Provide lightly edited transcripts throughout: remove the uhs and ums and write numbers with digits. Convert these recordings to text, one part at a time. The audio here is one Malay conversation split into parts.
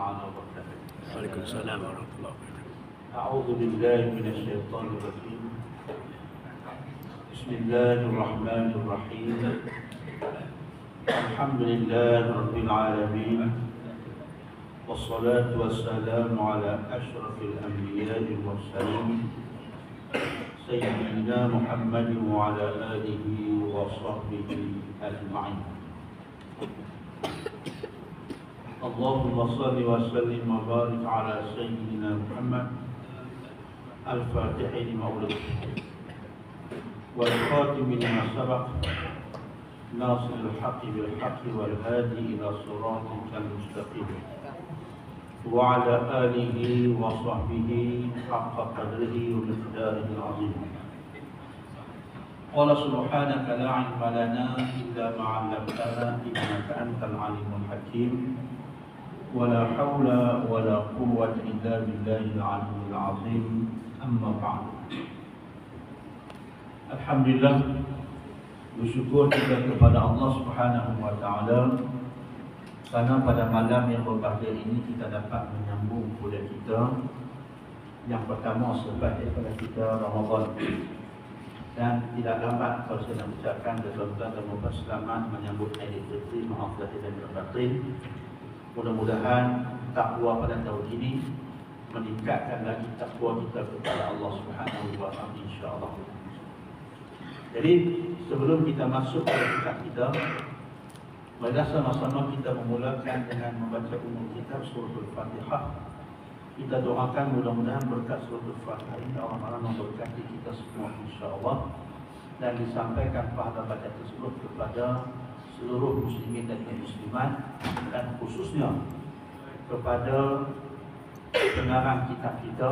تعالى وبركاته. وعليكم السلام ورحمة الله وبركاته. أعوذ بالله من الشيطان الرجيم. بسم الله الرحمن الرحيم. الحمد لله رب العالمين، والصلاة والسلام على أشرف الأنبياء والمرسلين سيدنا محمد وعلى آله وصحبه أجمعين. اللهم صل وسلم وبارك على سيدنا محمد الفاتح لما أغلق والخاتم لما سبق ناصر الحق بالحق والهادي إلى صراطك المستقيم وعلى آله وصحبه حق قدره ومقداره العظيم. قال سبحانك لا علم لنا إلا ما علمتنا إنك أنت العليم الحكيم ولا حول ولا قوة إلا بالله العلي العظيم. أما بعد. Alhamdulillah, bersyukur kita kepada Allah Subhanahu wa taala kerana pada malam yang berbahagia ini kita dapat menyambung kuliah kita yang pertama selepas daripada kita Ramadan. Dan tidak lambat kalau saya nak ucapkan tuan-tuan dan puan selamat menyambut Aidilfitri, maaf lahir dan batin. Mudah-mudahan takwa pada tahun ini meningkatkan lagi takwa kita kepada Allah Subhanahu wa taala, insya-Allah. Jadi sebelum kita masuk pada kitab kita, marilah sama-sama kita memulakan dengan membaca umum kitab surah Al-Fatihah. Kita doakan mudah-mudahan berkat surah Al-Fatihah ini Allah memberkati kita semua, insya-Allah, dan disampaikan pahala baca tersebut kepada seluruh muslimin dan muslimat, dan khususnya kepada pengarang kitab kita,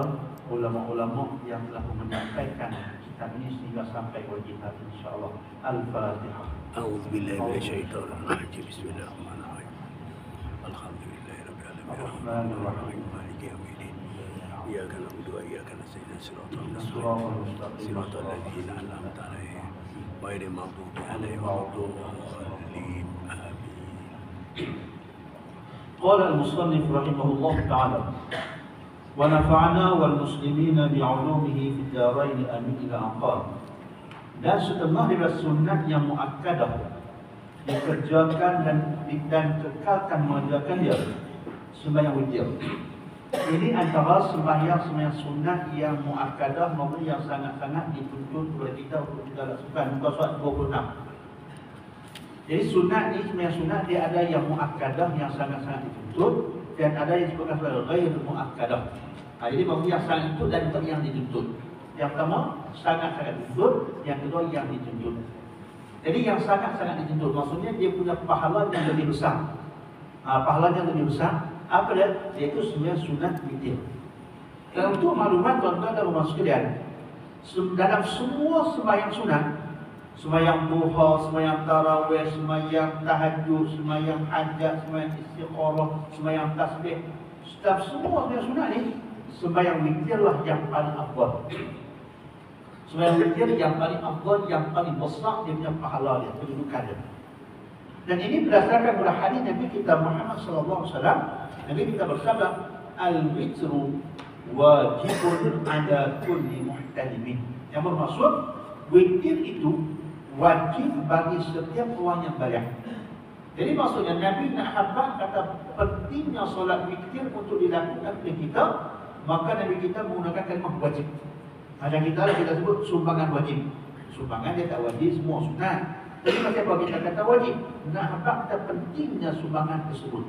ulama-ulama yang telah menyampaikan kitab ini sehingga sampai kepada kita, insya-Allah. Al-Fatihah. أعوذ بالله من الشيطان الرجيم. بسم الله الرحمن الرحيم. الحمد لله رب العالمين الرحمن الرحيم مالك يوم الدين إياك نعبد وإياك نستعين صراط المستقيم صراط الذين أنعمت عليهم غير المغضوب عليهم ولا الضالين آمين. قال المصنف رحمه الله تعالى: ونفعنا والmuslimin بعلومه في الدارين آمين إلى أن قال. Dan setelah daripada sunat yang muakkadah dikerjakan dan kekalkan mengerjakan dia sembahyang witir. Ini antara sembahyang sunat yang muakkadah, maupun yang sangat-sangat dituntut oleh kita untuk kita lakukan. Muka surat 26. Jadi sunat ni, sembahyang sunat dia ada yang muakkadah yang sangat-sangat dituntut, dan ada yang disebutkan sebagai ghair muakkadah. Jadi bagi yang sangat dituntut dan juga yang dituntut. Yang pertama sangat-sangat dituntut, yang kedua yang dituntut. Jadi yang sangat-sangat dituntut maksudnya dia punya pahala yang lebih besar. Pahala yang lebih besar apa dia? Iaitu sembahyang sunat witir. Dan untuk maklumat tuan-tuan dan puan sekalian, dalam semua sembahyang sunat, sembahyang duha, sembahyang tarawih, sembahyang tahajud, sembahyang hajat, sembahyang istikharah, sembahyang tasbih, setiap semua sembahyang sunat ni, sembahyang witirlah yang paling afdal. Sembahyang witir yang paling afdal, yang paling besar dia punya pahala dia, kedudukan dia. Dan ini berdasarkan pada hadis Nabi kita Muhammad sallallahu alaihi wasallam. Nabi kita bersabda, al-witru wajibun ala kulli muhtalimin. Yang bermaksud witir itu wajib bagi setiap orang yang baligh. Jadi maksudnya Nabi nak habaq kata pentingnya solat witir untuk dilakukan oleh kita, maka Nabi kita menggunakan kalimah wajib. Macam kita sebut sumbangan wajib. Sumbangan dia tak wajib, semua sunat. Jadi kenapa kita kata wajib? Nak habaq kata pentingnya sumbangan tersebut.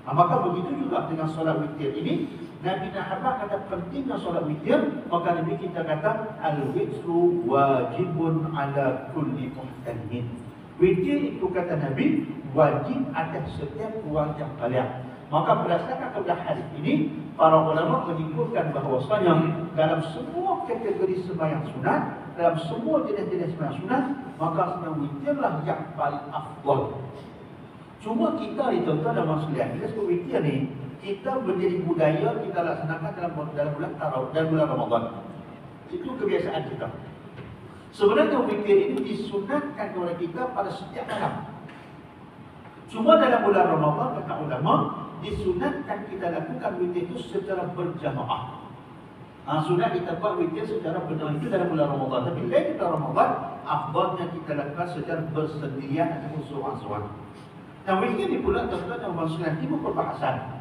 Maka begitu juga dengan solat witir ini, Nabi nak habaq kata pentingnya solat witir, maka Nabi kita kata al-witru wajibun ala kulli muhtalimin. Witir itu kata Nabi wajib atas setiap orang yang baligh. Maka berdasarkan kepada hadis ini, para ulama menyimpulkan bahawasanya dalam semua kategori sembahyang sunat, dalam semua jenis-jenis sembahyang sunat, maka sembahyang witirlah yang paling afdal. Cuma kita ni tuan-tuan dan puan sekalian, kita sebut witir ni, kita menjadi budaya kita laksanakan dalam bulan tarawih, dalam bulan Ramadan. Itu kebiasaan kita. Sebenarnya witir ini disunatkan kepada kita pada setiap malam. Cuma dalam bulan Ramadan kata ulama, disunatkan kita lakukan witir itu secara berjamaah. Sunat kita buat witir secara berjamaah itu dalam bulan Ramadan. Tapi lain bulan Ramadan, afdalnya kita lakukan secara bersendirian ataupun seorang-seorang. Dan witir ini pula terdapat dalam sunat timbul perbahasan.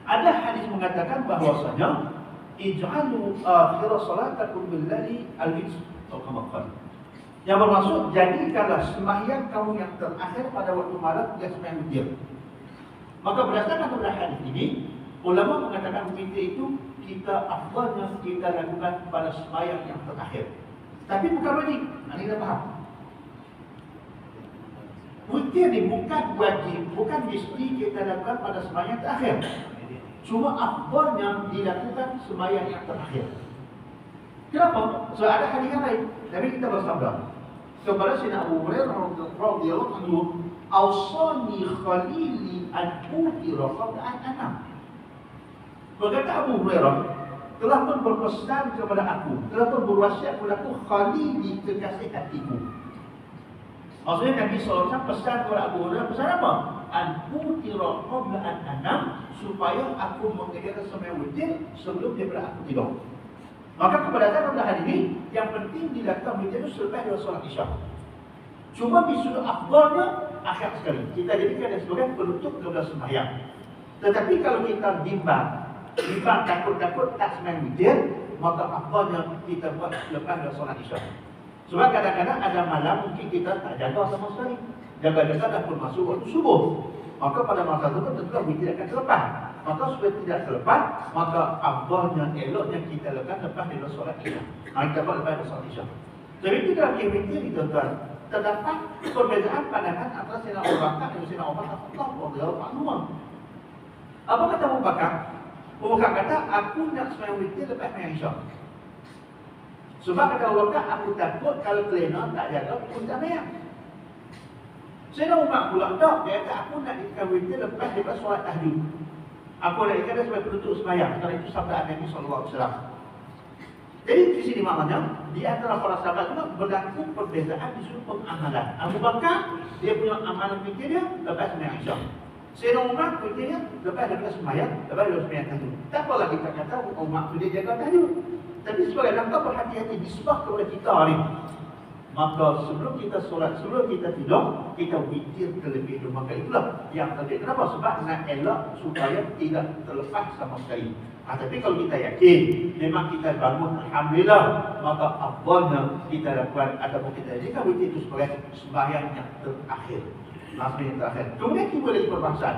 Ada hadis mengatakan bahwasanya ij'alu akhir salatakum bil-laili al-witr atau kama qala. Yang bermaksud jadikanlah sembahyang kamu yang terakhir pada waktu malam dia sembahyang witir. Maka berdasarkan kepada hadis ini, ulama mengatakan witir itu kita afdalnya kita lakukan pada sembahyang yang terakhir. Tapi bukan wajib. Ini kita faham. Witir ini bukan wajib, bukan mesti kita lakukan pada sembahyang terakhir. Cuma afdalnya dilakukan sembahyang yang terakhir. Kenapa? So ada hadis yang lain. Nabi kita bersabda kepada Sayyidina Abu Hurairah radhiyallahu anhu, "Awsani khalili an utira qabla an anam." Berkata Abu Hurairah, telah pun berpesan kepada aku, telah pun berwasiat kepada aku khalili kekasih hatiku. Maksudnya Nabi SAW pesan kepada Abu Hurairah, pesan apa? An utira qabla an anam, supaya aku mengerjakan sembahyang witir sebelum daripada aku tidur. Maka kepada hari ini yang penting dilakukan witir itu selepas dari solat Isya. Cuma disuruh afdalnya akhir sekali. Kita jadikan sebagai penutup kepada sembahyang. Tetapi kalau kita bimbang takut-takut tak sembahyang witir, maka afdalnya kita buat selepas dari solat Isya. Sebab kadang-kadang ada malam mungkin kita tak jaga sama sekali. Jaga-jaga dah pun masuk waktu subuh. Maka pada masa itu tentulah witir akan terlepas. Maka supaya tidak terlepas, maka afdalnya, eloknya kita lakukan lepas dari solat Isya. Kita buat lepas dari solat Isya. Jadi itu dalam witir itu tuan, terdapat perbezaan pandangan antara Sayyidina Abu Bakar dan Sayyidina Umar radhiyallahu anhu. Apa kata Abu Bakar? Abu Bakar kata, aku nak sembahyang witir lepas sembahyang Isya. Sebab kata Abu Bakar, aku takut kalau kelena tak jaga pun tak sembahyang. Sayyidina Umar pula tak, dia kata aku nak ikut witir lepas daripada solat tahajud. Aku nak ikut sebagai penutup sembahyang. Kerana itu sabda Nabi SAW. Jadi di sini maknanya, di antara para sahabat itu berlaku perbezaan di sudut pengamalan. Abu Bakar, dia punya amalan witir dia lepas sembahyang Isya. Sayyidina Umar witirnya lepas daripada sembahyang, lepas daripada sembahyang tahajud. Tak apalah kita kata Umar itu dia jaga tahajud. Tapi sebagai langkah berhati-hati disebah kepada kita ni. Maka sebelum kita solat, sebelum kita tidur, kita witir terlebih dahulu. Maka itulah yang terjadi. Kenapa? Sebab nak elak supaya tidak terlepas sama sekali. Tapi kalau kita yakin memang kita bangun alhamdulillah, maka afdalnya kita lakukan ataupun kita jadikan witir itu sebagai sembahyang yang terakhir. Sembahyang yang terakhir. Kemudian kita boleh perbahasan.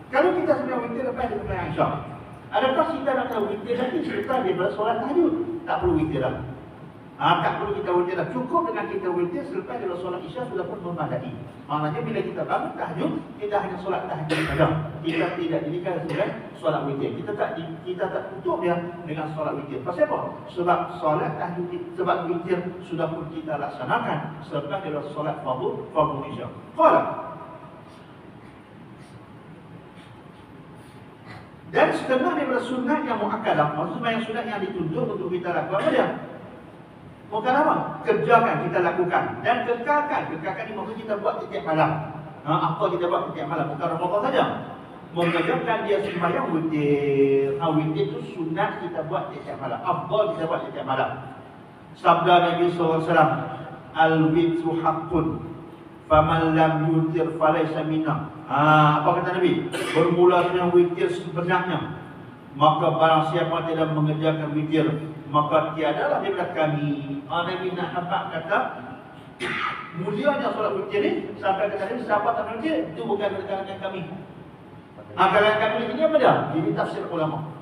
Kalau kita sembahyang witir lepas dari sembahyang Isya, adakah kita nak kena witir lagi setelah daripada solat tahajud? Tak perlu witir lagi. Tak perlu kita witir dah. Cukup dengan kita witir selepas dari solat Isya sudah pun memadai. Maknanya bila kita bangun tahajud, kita hanya solat tahajud saja. Kita tidak jadikan sebagai solat witir. Kita tak tutup dia dengan solat witir. Pasal apa? Sebab solat tahajud, sebab witir sudah pun kita laksanakan selepas dari solat fardu Isya. Qala. Dan setengah daripada sunat yang muakkadah, maksudnya yang sunat yang dituntut untuk kita lakukan apa dia? Bukan apa? Kerjakan, kita lakukan. Dan kekalkan. Kekalkan ini maksud kita buat setiap malam. Apa kita buat setiap malam? Bukan Ramadan saja. Mengerjakan dia sembahyang witir. Witir itu sunat kita buat setiap malam. Afdal kita buat setiap malam. Sabda Nabi SAW, Al-witru haqqun, faman lam yutir falaysa minna. Apa kata Nabi? Bermula dengan witir sebenarnya, maka barang siapa tidak mengerjakan witir, maka tiadalah daripada kami. Nabi nak nampak kata mulianya solat witir ni, sampai kata Nabi siapa tak witir, itu bukan dari kalangan kami. Kalangan kami ini apa dia? Ini tafsir ulama.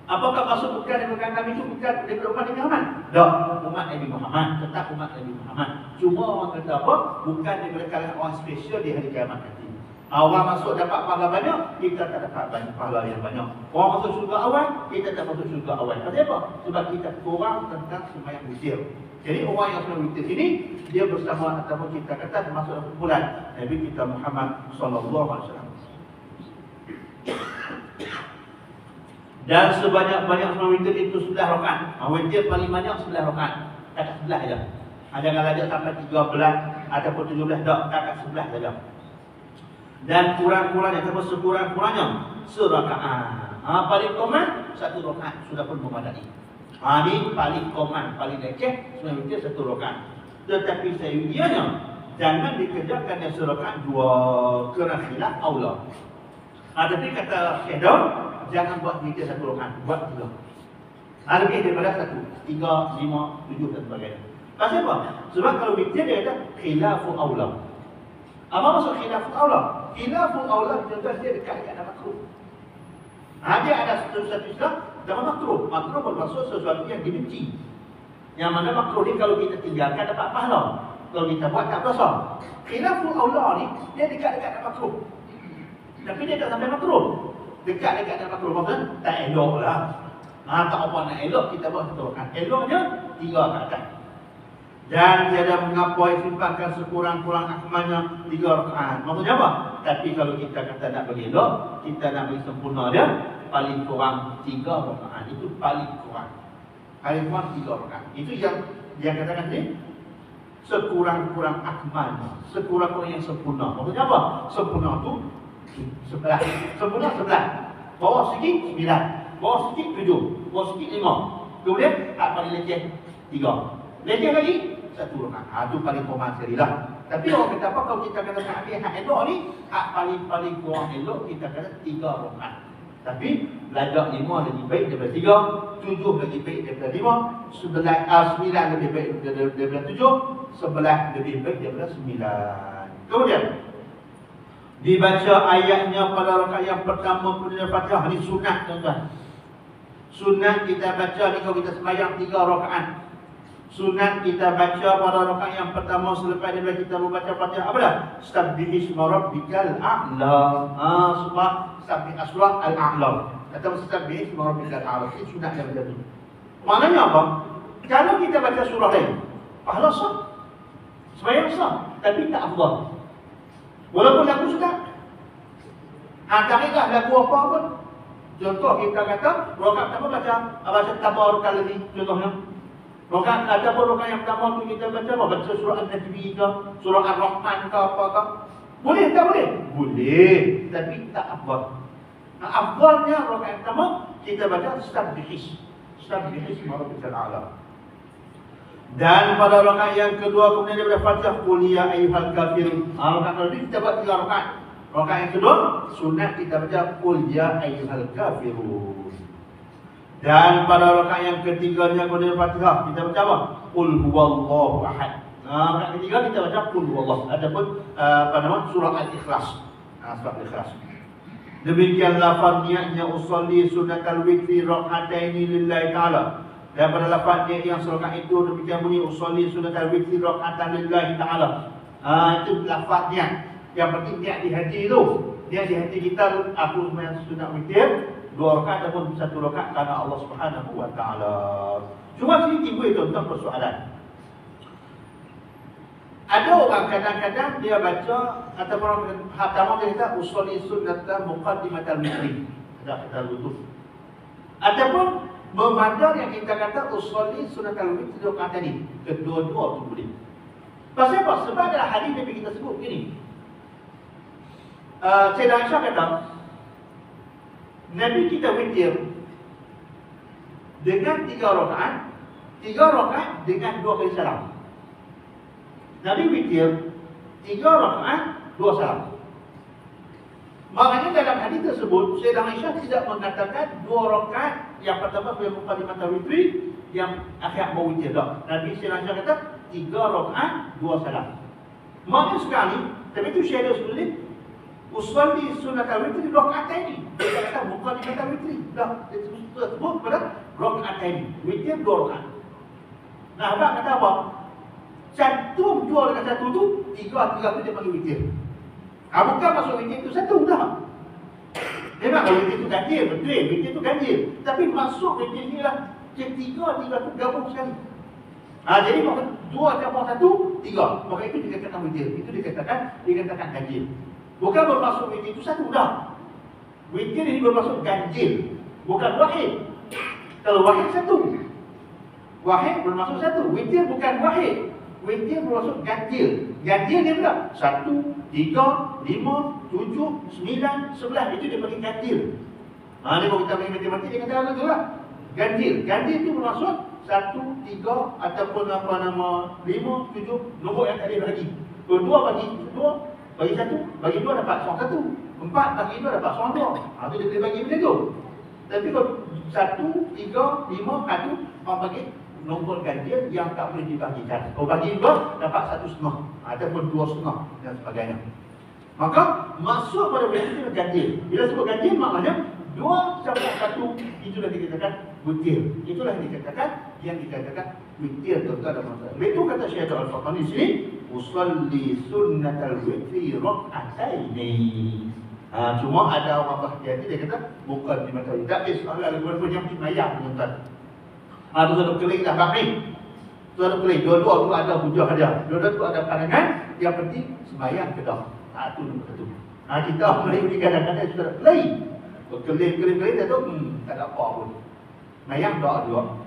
Apakah maksud bukan dari kalangan kami itu bukan dari umat Nabi Muhammad? Tak, umat Nabi Muhammad, tetap umat Nabi Muhammad. Cuma orang kata apa? Bukan dari kalangan orang spesial di hari kiamat nanti. Orang masuk dapat pahala banyak, kita tak dapat banyak pahala yang banyak. Orang masuk syurga awal, kita tak masuk syurga awal. Pasal apa? Sebab kita kurang tentang sembahyang witir. Jadi orang yang sembahyang witir ini, dia bersama ataupun kita kata termasuk dalam kumpulan Nabi kita Muhammad SAW. Dan sebanyak-banyak sembahyang witir itu 11 rakaat. Witir paling banyak 11 rakaat. Takat 11 saja. Jangan ajak sampai 13 ataupun 17, tak, takat 11 saja. Dan kurang-kurangnya, ataupun sekurang-kurangnya serakaat. Paling koman 1 rakaat sudah pun memadai. Ini paling koman, paling leceh sunat witir 1 rakaat. Tetapi sayangnya jangan dikerjakan yang serakaat 2 kerana khilaf aula. Tapi kata Syekh Daud, jangan buat witir 1 rakaat, buat 3. Lebih daripada 1, 3, 5, 7 dan sebagainya. Pasal apa? Sebab kalau witir dia kata khilafu aula. Apa maksud khilafu aula? Khilafu aula contoh dia dekat dengan makruh. Dia ada satu istilah dalam makruh. Makruh bermaksud sesuatu yang dibenci. Yang mana makruh ni kalau kita tinggalkan dapat pahala. Kalau kita buat tak dosa. Khilafu aula ni dia dekat-dekat dengan makruh. Tapi dia tak sampai makruh. Dekat-dekat dengan makruh maksudnya tak elok lah. Tak apa nak elok kita buat 1 rakaat. Eloknya 3 rakaat. Dan tiada mengapa simpankan sekurang-kurang akmalnya 3 rakaat. Maksudnya apa? Tapi kalau kita kata nak bagi elok, kita nak bagi sempurna dia, paling kurang 3 rakaat. Itu paling kurang. Paling kurang 3 rakaat. Itu yang dia katakan ni, sekurang-kurang akmalnya, sekurang-kurang yang sempurna. Maksudnya apa? Sempurna tu 11. Sempurna 11. Bawah sikit 9. Bawah sikit 7. Bawah sikit 5. Kemudian hak paling leceh 3. Leceh lagi 1 rakaat. Itu paling kurang sekali lah. Tapi orang kata apa, kalau kita kata nak ambil hak elok ni, hak paling kurang elok kita kata 3 rakaat. Tapi belajar 5 lagi baik daripada 3, 7 lagi baik daripada 5, 9 lebih baik daripada 7, 11 lebih baik daripada 9. Kemudian dibaca ayatnya pada rakaat yang pertama kemudian Fatihah. Ini sunat tuan-tuan. Sunat kita baca ni kalau kita sembahyang 3 rakaat. Sunat kita baca pada rakaat yang pertama selepas daripada kita membaca Fatihah apa dah? Sabbihisma rabbikal a'la. Sebab sabbih surah al-a'la. Kata sabbihisma rabbikal a'la. Ini sunat dia baca tu. Maknanya apa? Kalau kita baca surah lain, pahala sah. Sembahyang sah, tapi tak afdal. Walaupun lagu sudah. Takiklah lagu apa pun. Contoh kita kata rakaat pertama baca tabarakal ladzi contohnya. Rakaat ataupun rakaat yang pertama tu kita baca apa? Baca surah An-Najmi ke, surah Ar-Rahman ke apa ke? Boleh tak boleh? Boleh, tapi tak afdal. Afdalnya rakaat pertama kita baca Sabbihis rabbikal a'la. Dan pada rakaat yang kedua kemudian daripada Fatihah qul ya ayyuhal kafirun. Rakaat kedua kita buat 3 rakaat. Rakaat yang kedua sunat kita baca qul ya ayyuhal kafirun. Dan pada rakaat yang ketiganya kemudian Fatihah kita baca apa? Qul huwallahu ahad. Rakaat ketiga kita baca qul huwallahu. Ataupun surah Al-Ikhlas. Surah Al-Ikhlas. Demikian lafaz niatnya usolli sunnatal witri raka'ataini lillahi ta'ala. Dan pada lafaz niat yang serakaat itu demikian bunyi usolli sunnatal witri raka'atan lillahi ta'ala. Itu lafaz niat. Yang penting niat di hati itu. Niat di hati kita, aku sembahyang sunat witir 2 rakaat ataupun 1 rakaat kerana Allah Subhanahu wa taala. Cuma sini timbul tentang persoalan. Ada orang kadang-kadang dia baca ataupun orang pertama dia kata usolli sunnatan muqaddimatal witri. Ada kata lutuf. Ataupun memandang yang kita kata usolli sunnatal witri rakaat ini. Kedua-dua tu boleh. Pasal apa? Sebab dalam hadis Nabi kita sebut begini. Sayyidah Aisyah kata Nabi kita witir dengan 3 rakaat dengan 2 kali salam. Nabi witir 3 rakaat 2 salam. Maknanya dalam hadis tersebut Sayyidah Aisyah tidak mengatakan 2 rakaat yang pertama sebagai muqaddimatul witri, yang akhir mau witir dah. Nabi Sayyidah Aisyah kata 3 rakaat 2 salam. Maknanya sekali, tapi itu Syekh sebelum usolli sunnatal witri raka'ataini. Dia kata muqaddimatul witri. Dah disebut pada raka'ataini. Witir 2 rakaat. Nah, abang kata apa? Cantum 2 dengan 1 tu, 3 tu dia panggil witir. Bukan masuk witir tu 1 dah. Memang kalau witir tu ganjil, betul, witir tu ganjil. Tapi masuk witir ni lah, 3 tu gabung sekali. Jadi maka 2 campur 1, 3. Maka itu dikatakan witir. Itu dikatakan ganjil. Bukan bermaksud witir itu 1 dah. Witir ini bermaksud ganjil, bukan wahid. Kalau wahid 1. Wahid bermaksud 1. Witir bukan wahid. witir bermaksud ganjil. Ganjil dia pula 1, 3, 5, 7, 9, 11. Itu dia panggil ganjil. Ni kalau kita bagi matematik dia kata tu lah. Ganjil. Ganjil itu bermaksud 1, 3 ataupun 5, 7, nombor yang tak boleh bagi. Kalau 2 bagi 2, bagi 1, bagi 2 dapat soal 1. 4 bagi 2 dapat soal 2. Itu dia boleh bagi macam tu. Tapi kalau 1, 3, 5, 1, orang bagi nombor ganjil yang tak boleh dibagikan. Kalau bagi 2 dapat 1,5 ataupun 2,5 dan sebagainya. Maka masuk pada witir ganjil. Bila sebut ganjil maknanya 2 sampai 1, itulah dikatakan witir. Itulah yang dikatakan witir tuan-tuan dan puan-puan. Itu kata Syekh Al-Fatani di sini, usalli sunnatal witri rak'ataini. Cuma ada orang berhati-hati dia kata bukan di mata tak soalan walaupun yang dimayang tuan-tuan. Tu satu keling dah bab ni. Satu keling, dua-dua tu ada hujah dia. Dua-dua tu ada pandangan, yang penting sembahyang ke dah. Itu nombor satu. Kita Melayu ni kadang-kadang sudah keling. Keling-keling tu tak ada apa pun. Mayang dah juga.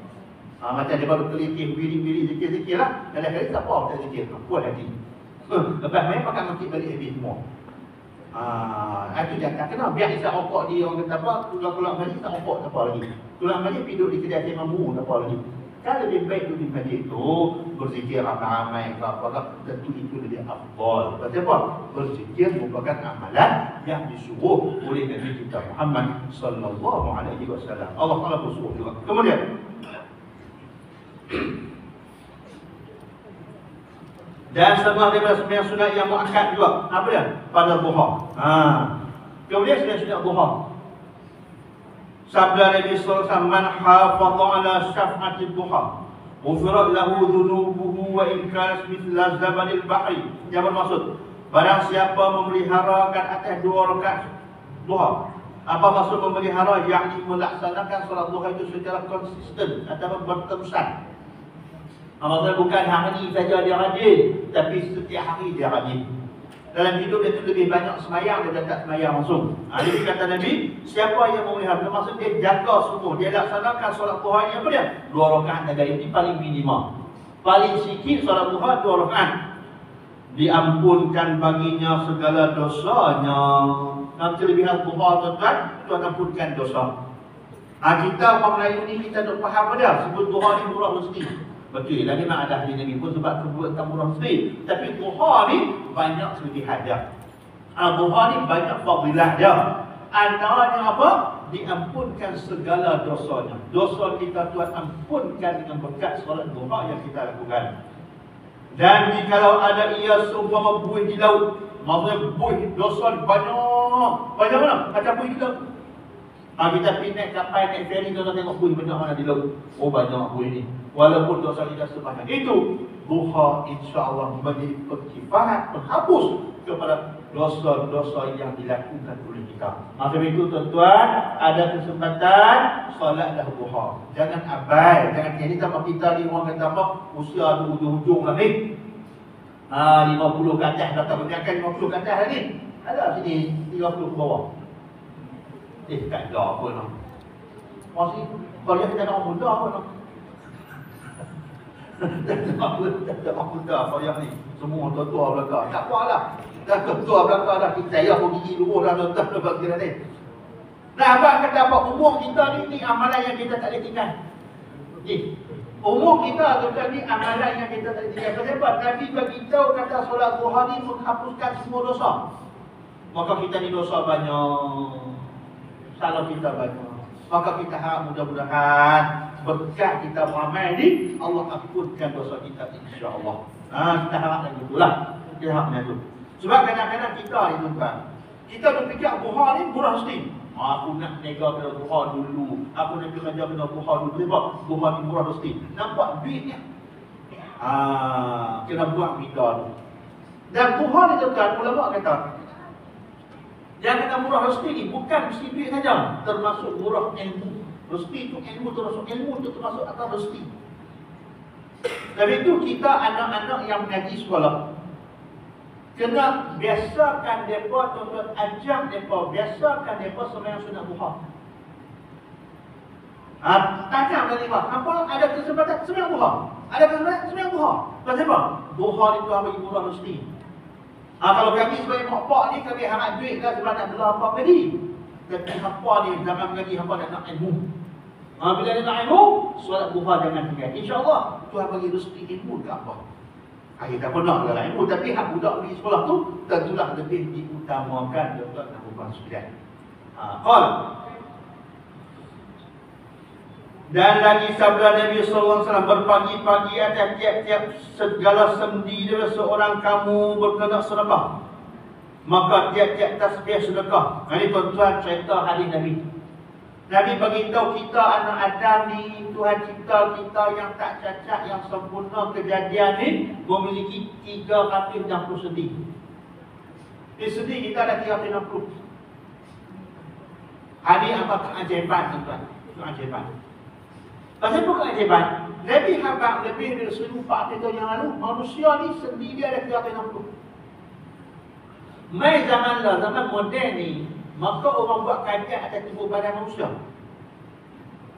Macam dia baru keling biri-biri zikir-zikir lah. Kadang-kadang tak apa tak zikir. Puas hati. Lepas main pakai makik balik habis semua. Itu jangan tak kena. Biar isap rokok dia orang kata apa, keluar-keluar majlis tak rokok tak apa lagi. Keluar majlis duduk di kedai saya mampu tak apa lagi. Kan lebih baik duduk di majlis itu berzikir ramai-ramai ke apa-apa. Tentu itu lebih afdal. Sebab apa? Berzikir merupakan amalan yang disuruh oleh Nabi kita Muhammad sallallahu alaihi wasallam. Allah Taala bersuruh juga. Kemudian dan setengah daripada sembahyang sunat yang muakkad juga. Apa dia? Pada duha. Kemudian sembahyang sunat duha. Sabda Nabi sallallahu alaihi wasallam, "Man hafadha ala syaf'ati duha, ghufirat lahu dhunubuhu wa in kanat mithla zabalil bahri." Yang bermaksud, barang siapa memeliharakan atas 2 rakaat duha. Apa maksud memelihara? Yakni melaksanakan solat duha itu secara konsisten atau berterusan. Maksudnya bukan hari ini saja dia rajin, tapi setiap hari dia rajin. Dalam hidup dia tu lebih banyak semayang daripada tak semayang langsung. Jadi kata Nabi, siapa yang memelihara, maksud dia jaga semua, dia laksanakan solat duha ni apa dia? 2 rakaat negara ini paling minimum. Paling sikit solat duha 2 rakaat. Diampunkan baginya segala dosanya. Nanti kelebihan duha tuan-tuan, itu akan ampunkan dosa. Kita orang Melayu ni kita tak faham dia, sebut duha ni murah rezeki. Betul, lagi memang ada hadis Nabi pun sebab kebuatan murah rezeki. Tapi duha ni banyak kelebihan dia. Duha ni banyak fadilah dia. Antaranya apa? Diampunkan segala dosanya. Dosa kita Tuhan ampunkan dengan berkat solat duha yang kita lakukan. Dan kalau ada ia seumpama buih di laut, maksudnya buih dosa banyak. Banyak mana? Ada buih di laut. Kita pergi naik kapal, naik ferry, kita tengok buih banyak mana di laut. Oh banyak buih ni. Walaupun dosa kita sebanyak itu, duha insya-Allah menjadi penkifarat, penghapus kepada dosa-dosa yang dilakukan oleh kita. Maka itu tuan-tuan, ada kesempatan solatlah duha. Jangan abai, jangan jadi sama kita ni orang kata apa, usia tu hujung-hujung lah ni. 50 ke atas dah tak berjakan 50 ke atas ni. Ada sini 30 ke bawah. Tak ada apa nak. Masih kalau kita nak muda apa nak. Tak ada apa muda apa yang ni. Semua tua-tua belakang. Tak apalah. Dah tua belakang dah kita ya pun gigi luruh dah tuan-tuan lepas kira ni. Nah, abang kata apa umur kita ni amalan yang kita tak boleh tinggal. Umur kita tuan-tuan ni amalan yang kita tak boleh tinggal. Sebab Nabi bagi tahu kata solat duha ni menghapuskan semua dosa. Maka kita ni dosa banyak. Salah kita banyak. Maka kita harap mudah-mudahan berkat kita beramal ni Allah ampunkan dosa kita insya-Allah. Kita harap yang itulah. Kita harap yang itu. Sebab kadang-kadang kita ni tuan-tuan, kita berfikir duha ni murah rezeki. Aku nak nega kena duha dulu. Aku nak kerja kena duha dulu. Sebab duha ni murah rezeki. Nampak duitnya. Kena buat minta tu. Dan duha ni tuan-tuan, ulama kata yang kata murah rezeki ni bukan mesti duit saja, termasuk murah ilmu. Rezeki itu ilmu, termasuk ilmu itu termasuk atas rezeki. Dari itu kita anak-anak yang mengaji sekolah kena biasakan mereka, tuan-tuan, ajak mereka, biasakan mereka sembahyang sunat duha. Tanya dari Imam, apa ada kesempatan sembahyang duha? Ada kesempatan sembahyang duha. Pasal apa? Duha ni Tuhan bagi murah rezeki. Kalau kami sebagai mak ni, kami harap duit kan sebab nak bela apa tadi. Tapi hampa ni zaman mengaji hampa nak ilmu. Bila dia nak ilmu, solat duha jangan tinggal. InsyaAllah Tuhan bagi rezeki ilmu ke apa? Kita pernah dalam ilmu, tapi hak budak pergi sekolah tu tentulah lebih diutamakan tuan-tuan dan puan sekalian. Dan lagi sabda Nabi sallallahu alaihi wasallam, berpagi-pagi atas tiap-tiap segala sendi dia seorang kamu berkenak sedekah, maka tiap-tiap tasbih sedekah. Ini tuan-tuan cerita hadis Nabi. Nabi bagi tahu kita anak Adam ni, Tuhan cipta kita yang tak cacat, yang sempurna. Kejadian ni memiliki 360 sendi. Di sendi kita ada 360. Hadis apa keajaiban tuan-tuan? Keajaiban. Pasal apa keajaiban? Nabi habaq lebih dari 1400 tahun yang lalu, manusia ni sendi dia ada 360. Mai zaman lah, zaman moden ni, maka orang buat kajian atas tubuh badan manusia.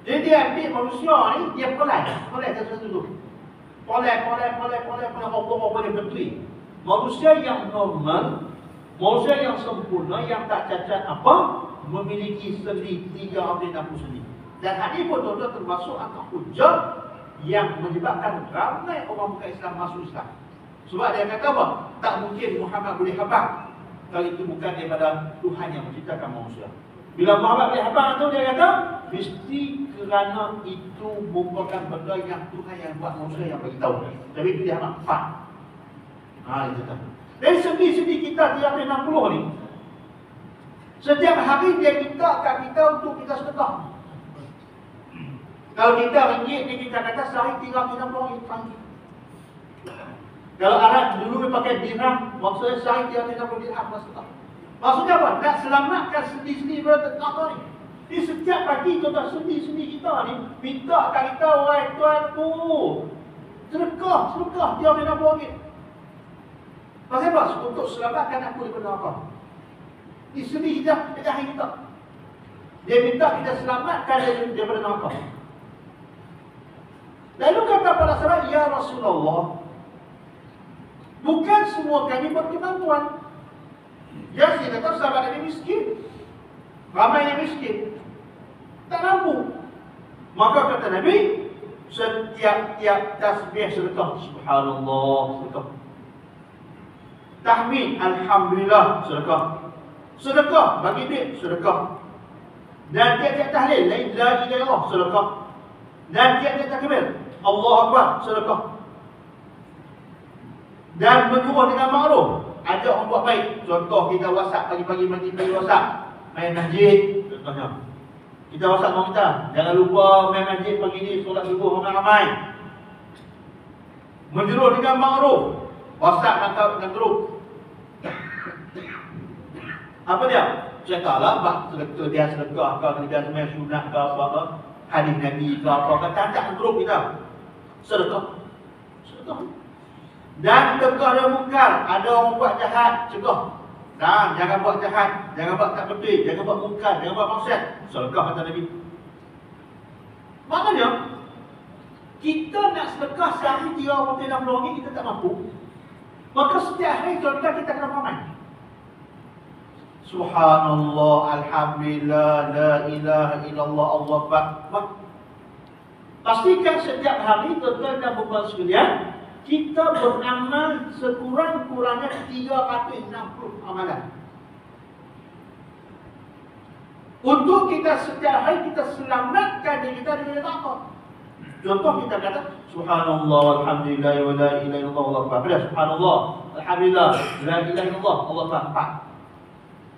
Jadi dia ambil manusia ni, dia polai satu-satu tu. Polai, apa dia betul. Manusia yang normal, manusia yang sempurna, yang tak cacat apa, memiliki sendi 360 sendi. Dan hadis pun tuan-tuan termasuk angka hujah yang menyebabkan ramai orang bukan Islam masuk Islam. Sebab dia kata apa? Tak mungkin Muhammad boleh habaq kalau itu bukan daripada Tuhan yang menciptakan manusia. Bila Muhammad boleh habaq tu, dia kata mesti kerana itu merupakan benda yang Tuhan yang buat, manusia yang beritahu. Tapi itu dia habaq fak. Itu kata. Dari sendi-sendi kita 360 ni, setiap hari dia minta kat kita untuk kita sedekah. Kalau kita ringgit ni, kita kata sehari 360 ringgit. Kalau Arab dulu dia pakai dirham, maksudnya sehari 360 dirham sedekah. Maksudnya apa? Nak selamatkan sendi-sendi daripada tetangga ni. Di setiap pagi tuan-tuan, sendi-sendi kita ni minta kat kita, wahai tuanku, sedekah 360 ringgit. Pasal apa? Untuk selamatkan aku daripada neraka. Di sendi kita, kita. Dia minta kita selamatkan daripada neraka. Lalu kata para sahabat, ya Rasulullah, bukan semua kami berkemampuan. Ya, saya kata sahabat Nabi miskin. Ramai yang miskin, tak mampu. Maka kata Nabi, setiap tasbih sedekah, subhanallah sedekah, tahmid alhamdulillah sedekah, sedekah bagi duit sedekah, dan tiap-tiap tahlil la ilaha illallah sedekah, dan tiap-tiap takbir Allah Akbar sedekah, dan menyuruh dengan ma'ruf, ajak orang buat baik. Contoh kita WhatsApp pagi-pagi, mandi pagi WhatsApp, main masjid contohnya. Kita WhatsApp orang kita, jangan lupa main masjid pagi ni, solat subuh ramai-ramai. Menyuruh dengan ma'ruf, WhatsApp dengan grup. Apa dia? Ceritalah bak sedekah, dia sedekah ke, dia sembahyang sunat ke apa-apa, hadis Nabi ke apa, kata grup kita. Sedekah. Dan tegah dan mungkar. Ada orang buat jahat, cegah. Dan jangan buat jahat, jangan buat tak betul, jangan buat mungkar, jangan buat maksiat. Sedekah kata Nabi. Maknanya kita nak sedekah sehari 360 ringgit, kita tak mampu. Maka setiap hari kita kena ramai. Subhanallah, alhamdulillah, la ilaha illallah, Allah Akbar. Pastikan setiap hari tuan-tuan dan puan sekalian, kita beramal sekurang-kurangnya 360 amalan. Untuk kita setiap hari kita selamatkan diri kita dari neraka. Contoh kita kata subhanallah, alhamdulillah, wa la ilaha illallah, Allah Akbar. Bila subhanallah, alhamdulillah, la ilaha illallah, Allah Akbar.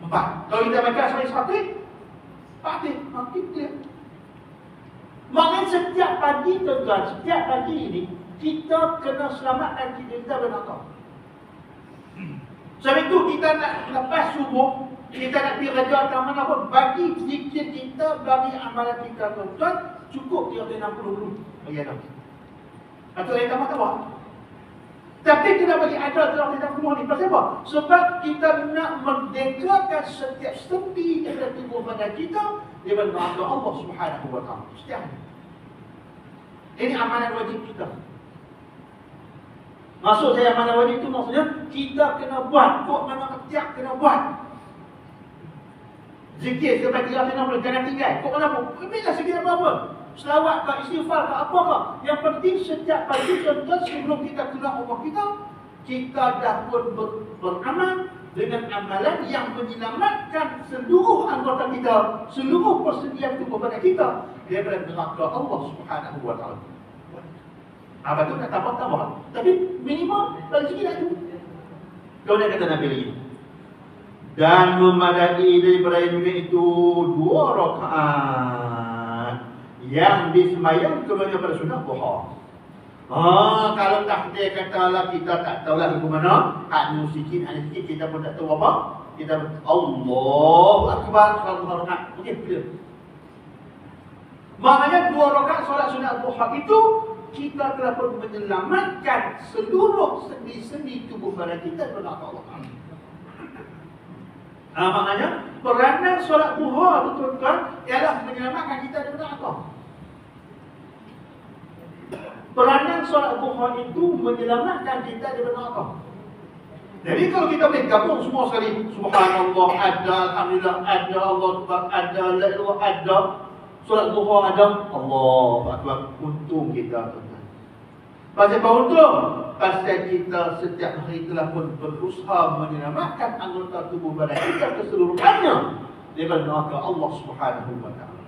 4. Kalau kita baca sampai 100, dia. Maknanya setiap pagi tuan-tuan, setiap pagi ini kita kena selamatkan diri kita dari neraka. Sebab itu kita nak lepas subuh, kita nak pergi kerja atau mana pun, bagi zikir kita, bagi amalan kita tuan-tuan, cukup 360 dulu. Bagi ada. Atau yang tambah-tambah. Tapi kita bagi ada 360 ni. Pasal apa? Sebab kita nak merdekakan setiap sendi daripada tubuh badan kita daripada neraka Allah Subhanahu wa taala. Setiap ini amalan wajib kita. Maksud saya amalan wajib itu maksudnya kita kena buat, kok mana tiap kena buat. Zikir sampai 360 jangan tinggal. Kok mana pun, bila sekiranya apa-apa. Selawat ke, istighfar ke, apa ke. Yang penting setiap pagi contoh sebelum kita kenal Allah kita dah pun beramal dengan amalan yang menyelamatkan seluruh anggota kita, seluruh persediaan tubuh badan kita daripada neraka Allah Subhanahu wa taala. Apa tu nak tambah-tambah. Tapi minimum paling sikit dah tu. Kemudian kata Nabi lagi. Dan memadai daripada juga itu 2 rakaat yang disemayang kemudian pada sunnah duha. Kalau takdir katalah kita tak tahulah lagu mana, anu sikit kita pun tak tahu apa. Kita Allahu Akbar sallallahu rakaat. Okey, clear. Maknanya 2 rakaat solat sunat duha itu kita telah pun menyelamatkan seluruh sendi-sendi tubuh badan kita daripada Allah. Maknanya peranan solat duha itu tuan-tuan ialah menyelamatkan kita daripada apa? Peranan solat duha itu menyelamatkan kita daripada apa? Jadi kalau kita boleh gabung semua sekali, subhanallah ada, alhamdulillah ada, Allah Akbar ada, la ilaha ada, solat duha ada, Allahu Akbar, untung kita tuan-tuan. Pasal apa untung? Pasal kita setiap hari telah pun berusaha menyelamatkan anggota tubuh badan kita keseluruhannya daripada neraka Allah Subhanahu wa taala.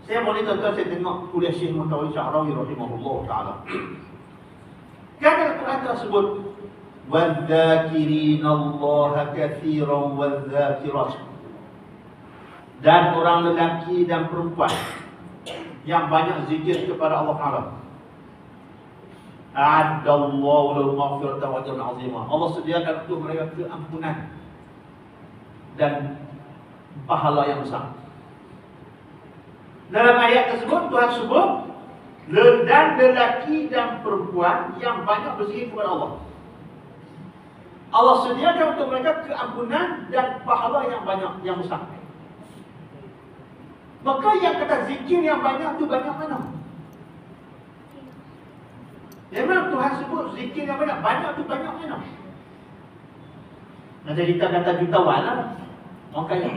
Saya boleh tuan-tuan, saya tengok kuliah Syekh Mutawi Sya'rawi rahimahullah taala. Kata Al-Quran tersebut, وَالذَّاكِرِينَ اللَّهَ كَثِيرًا وَالذَّاكِرَاتِ. Dan orang lelaki dan perempuan yang banyak zikir kepada Allah Taala. A'addallahu lahum maghfiratan wa ajran 'azima. Allah sediakan untuk mereka keampunan dan pahala yang besar. Dalam ayat tersebut Tuhan sebut dan lelaki dan perempuan yang banyak berzikir kepada Allah. Allah sediakan untuk mereka keampunan dan pahala yang banyak, yang besar. Maka yang kata zikir yang banyak tu banyak mana? Memang Tuhan sebut zikir yang banyak, banyak tu banyak mana? Nanti kita kata jutawan lah. Orang kaya.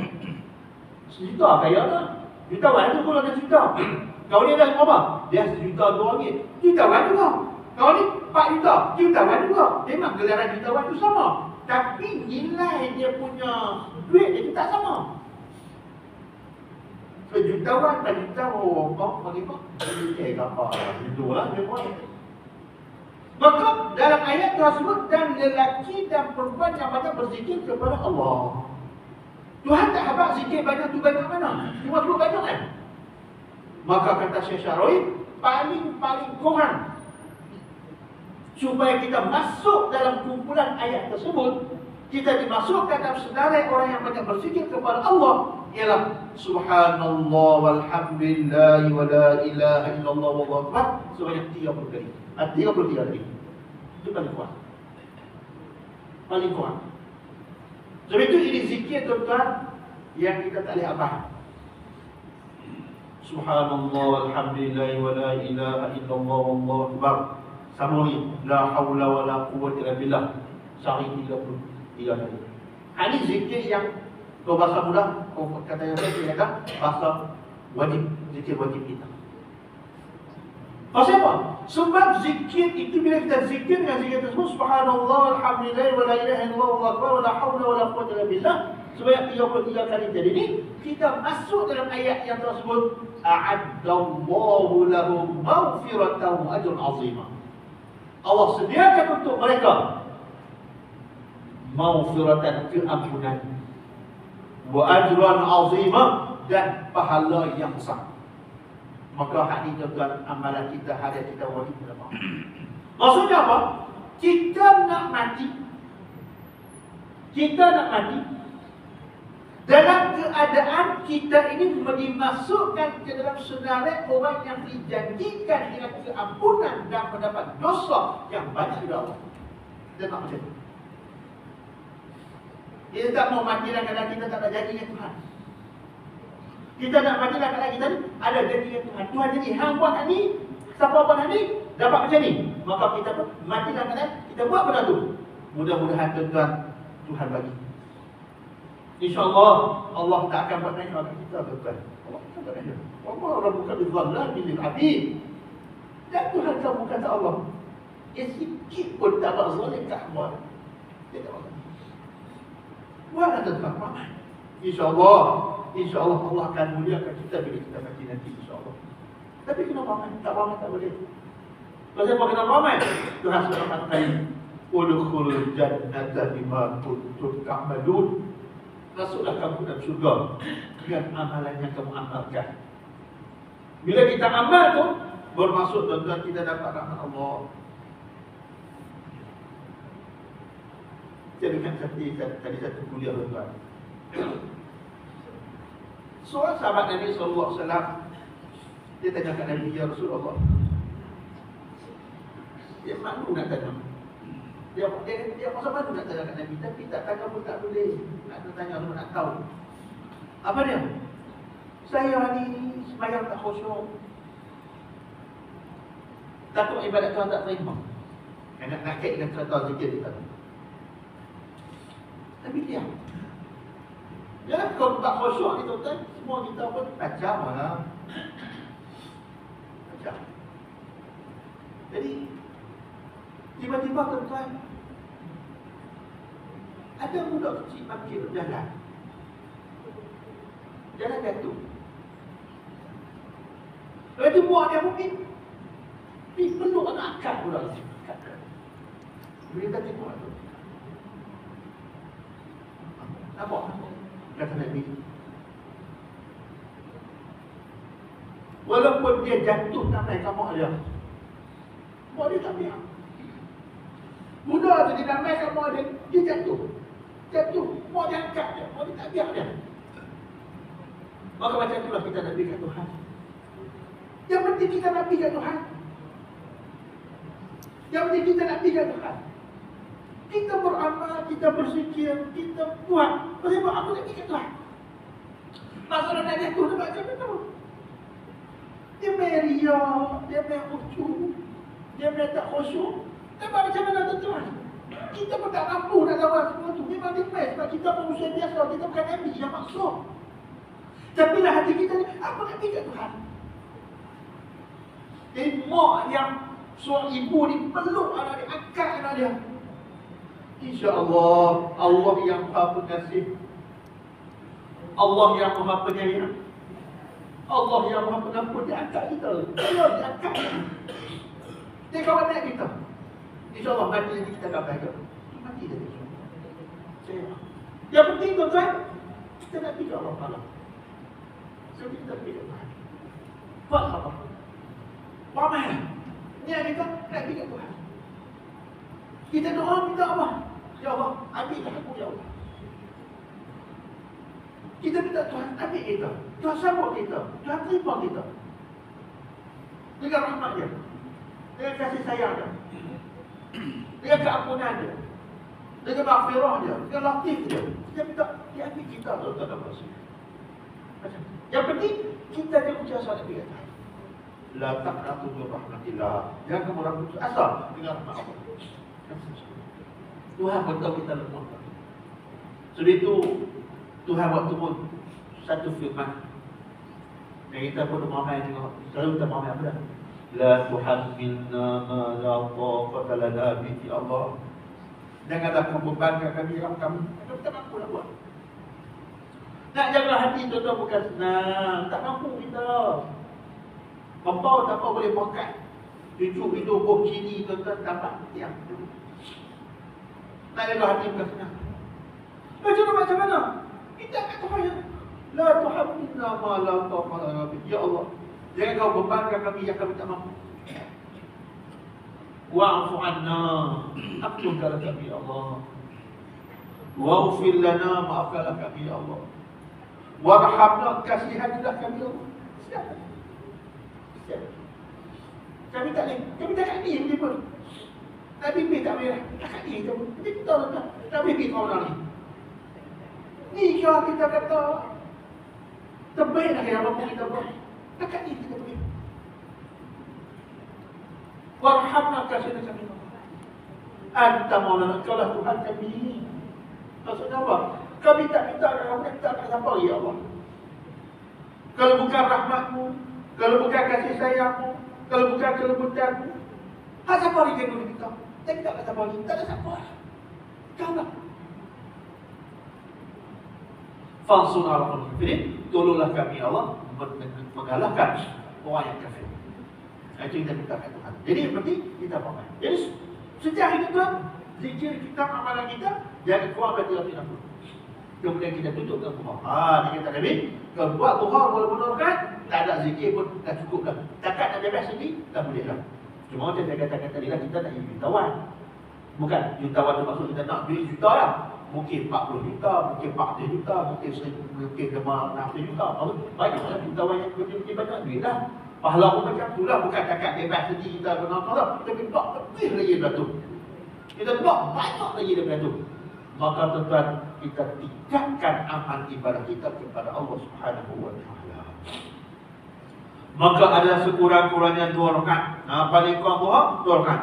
Sejuta kaya lah. Jutawan tu kalau ada juta. Kau ni dah berapa? Dia RM1.2. Jutawan juga. Kau ni 4 juta. Jutawan juga. Memang gelaran jutawan tu sama. Tapi nilai dia punya duit dia tu tak sama. Sejutawan tak juta, kau bagi kau apa? Itulah dia buat. Maka dalam ayat tersebut dan lelaki dan perempuan yang banyak berzikir kepada Allah. Tuhan tak habaq zikir banyak tu banyak mana? Cuma perlu banyak kan? Maka kata Syekh Sya'rawi, paling kurang supaya kita masuk dalam kumpulan ayat tersebut, kita dimasukkan dalam sedarai orang yang banyak berzikir kepada Allah ialah subhanallah walhamdulillah wa la ilaha illallah wallahu akbar sebanyak 30 kali. 33 kali. Itu paling kurang. Paling kurang. Sebab itu ini zikir tuan-tuan yang kita tak boleh abah. Subhanallah walhamdulillah wa la ilaha illallah wallahu akbar. Sama ni la haula wa la quwwata illa billah. Sehari 33 kali. Ini zikir yang kalau bahasa mudah, kata yang saya kata bahasa wajib, zikir wajib kita. Pasal apa? Sebab zikir itu bila kita zikir dengan zikir tersebut subhanallah walhamdulillah wa la ilaha illallah wallahu akbar wa la haula wa la quwwata illa billah sebanyak 33 kali. Jadi ni kita masuk dalam ayat yang tersebut a'addallahu lahum maghfiratan wa ajran 'azima. Allah sediakan untuk mereka maghfiratan, keampunan, wa ajran 'azima, dan pahala yang besar. Maka hari tuan amalan kita, hari kita wajib berapa? Maksudnya apa? Kita nak mati. Kita nak mati dalam keadaan kita ini dimasukkan ke dalam senarai orang yang dijanjikan dengan keampunan dan mendapat dosa yang banyak dari Allah. Kita nak macam itu. Kita tak mau mati dalam keadaan kita tak ada janji dengan Tuhan. Kita nak matilah kat kita ni, ada janji Tuhan. Tuhan jadi, hang buat hak ni, siapa buat hak ni, dapat macam ni. Maka kita pun matilah kat kita buat benda tu. Mudah-mudahan tuan-tuan, Tuhan bagi. InsyaAllah, Allah tak akan buat naik kat kita tuan-tuan. Allah tak buat naik. Allah rabbuka bidzallami lil abid. Dan Tuhan kamu kata Allah, sikit pun tak buat zalim kat hamba. Dia tak buat. Buatlah tuan-tuan. InsyaAllah Allah akan muliakan kita bila kita mati nanti, insyaAllah. Tapi kena ramai, tak ramai tak boleh. Kalau siapa kena ramai, Tuhan SWT kata, udkhulul jannata bima kuntum ta'malun. Masuklah kamu dalam syurga dengan amalan yang kamu amalkan. Bila kita amal tu, bermaksud tuan-tuan kita dapat rahmat Allah. Saya dengar tadi satu kuliah tuan-tuan. Seorang sahabat Nabi SAW, dia tanya kat Nabi, ya Rasulullah, dia malu nak tanya. Dia masa malu nak tanya kat Nabi, tapi tak tanya pun tak boleh. Nak tanya pun nak tahu. Apa dia? Saya ni sembahyang tak khusyuk. Takut ibadat Tuhan tak terima. Nak kait dengan cerita zikir kita. Tapi dia ya, kalau tak khusyuk ni tuan-tuan, semua kita pun baca mana. Baca. Jadi tiba-tiba tuan-tuan, ada budak kecil parkir berjalan. Jalan jatuh. Lepas tu buat dia mungkin penuh anak akak budak kecil. Bila kita tengok tu, nampak? Kata Nabi, walaupun dia jatuh tak naik kamu dia, buat dia tak biar. Budak tu dia tak naik kamu dia jatuh, buat dia angkat dia, buat dia tak biar dia. Maka macam itulah kita Nabi kat Tuhan. Yang penting kita Nabi kat Tuhan. Yang penting kita Nabi kat Tuhan. Kita beramal, kita berzikir, kita buat. Sebab aku nak fikir Tuhan. Masalah nak jatuh tu macam mana? Dia main riak, dia main khusyuk, dia main tak khusyuk. Tapi macam mana Tuhan? Kita pun tak mampu nak lawan semua tu. Memang dia main sebab kita manusia biasa, kita bukan Nabi yang maksud. Tapi lah hati kita ni, apa nak fikir Tuhan? Jadi mak yang seorang ibu ni peluk anak dia, angkat anak dia. InsyaAllah, Allah yang Maha Pengasih, Allah yang Maha Penyayang, Allah yang Maha Pengampun, dia angkat kita. Allah dia angkat. Dia kawan naik kita. InsyaAllah mati nanti kita akan bahagia. Mati dah insyaAllah. Yang penting tuan-tuan, kita nak pergi ke Allah Ta'ala. So kita pergi ke Tuhan. Buat apa? Ramai. Niat kita nak pergi ke Tuhan. Kita doa minta Allah. Ya Allah, ambillah aku ya Allah. Kita minta Tuhan ambil kita. Tuhan sambut kita. Tuhan terima kita. Dengan rahmat dia. Dengan kasih sayang dia. Dengan keampunan dia. Dengan maghfirah dia. Dengan latif dia. Kita minta dia ambil kita tuan-tuan Rasul. Yang penting kita dia ucap salat dia. La taqnatu min rahmatillah. Jangan kamu putus asa dengan rahmat Allah. Tuhan pun tahu kita lemah. Sebab itu Tuhan waktu pun satu firman. Dan kita pun ramai tengok. Selalu kita ramai apa dah? La tuhammilna ma la taqata lana bihi Allah. Janganlah kamu bebankan kami kami. Kita mampu nak buat. Nak jaga hati tuan-tuan bukan senang. Tak mampu kita. Membawa tak apa boleh makan. Cucu hidup buah cili tuan-tuan dapat tiang. Tak jaga hati bukan senang. Macam mana? Kita kat Tuhan. La tuhammilna ma la taqata lana bihi. Ya Allah, jangan kau bebankan kami yang kami tak mampu. Wa'fu 'anna. Ampunkanlah kami ya Allah. Waghfir lana, maafkanlah kami ya Allah. Warhamna, kasihanilah kami ya Allah. Siapa? Kami tak boleh. Kami tak kat ni pun. Tak bimbing tak boleh. Tak kat ni pun. Kita tahu tak bimbing orang ni. Ni kalau kita kata Terbaik dah yang mampu kita buat. Dekat ini kita pergi. Warhamna kasihna kami. Anta maulana, kau lah Tuhan kami. Maksudnya apa? Kami tak minta rahmat, tak nak siapa ya Allah. Kalau bukan rahmatmu, kalau bukan kasih sayangmu, kalau bukan kelembutanmu, siapa lagi yang boleh minta? Tapi tak ada siapa lagi, tak ada siapa. Kau lah. Fansun ala al-kafirin, tolonglah kami Allah mengalahkan orang yang kafir. Itu kita mintakan Tuhan. Jadi seperti kita pakai. Jadi sejak itu Tuhan, zikir kita, amalan kita, jadi kuat berarti tidak perlu. Kemudian kita tutup dengan duha. Dia kata Nabi, kalau buat duha walaupun kan, tak ada zikir pun dah cukup dah. Takat nak bebas sendiri, dah boleh dah. Cuma macam saya katakan tadi lah, kita nak jutawan. Bukan jutawan tu maksud kita nak duit juta lah. Mungkin 40 juta, mungkin 40 juta, mungkin 60 juta. Banyaklah jutawan yang mungkin banyak duit lah. Pahala pun macam tu lah, bukan takat bebas sendiri kita benar-benar lah. Kita minta lebih lagi daripada tu. Kita minta banyak lagi daripada tu. Maka tuan-tuan, kita tingkatkan amal ibadah kita kepada Allah Subhanahu wa taala. Maka ada sekurang-kurangnya 2 rakaat. Paling kurang duha 2 rakaat.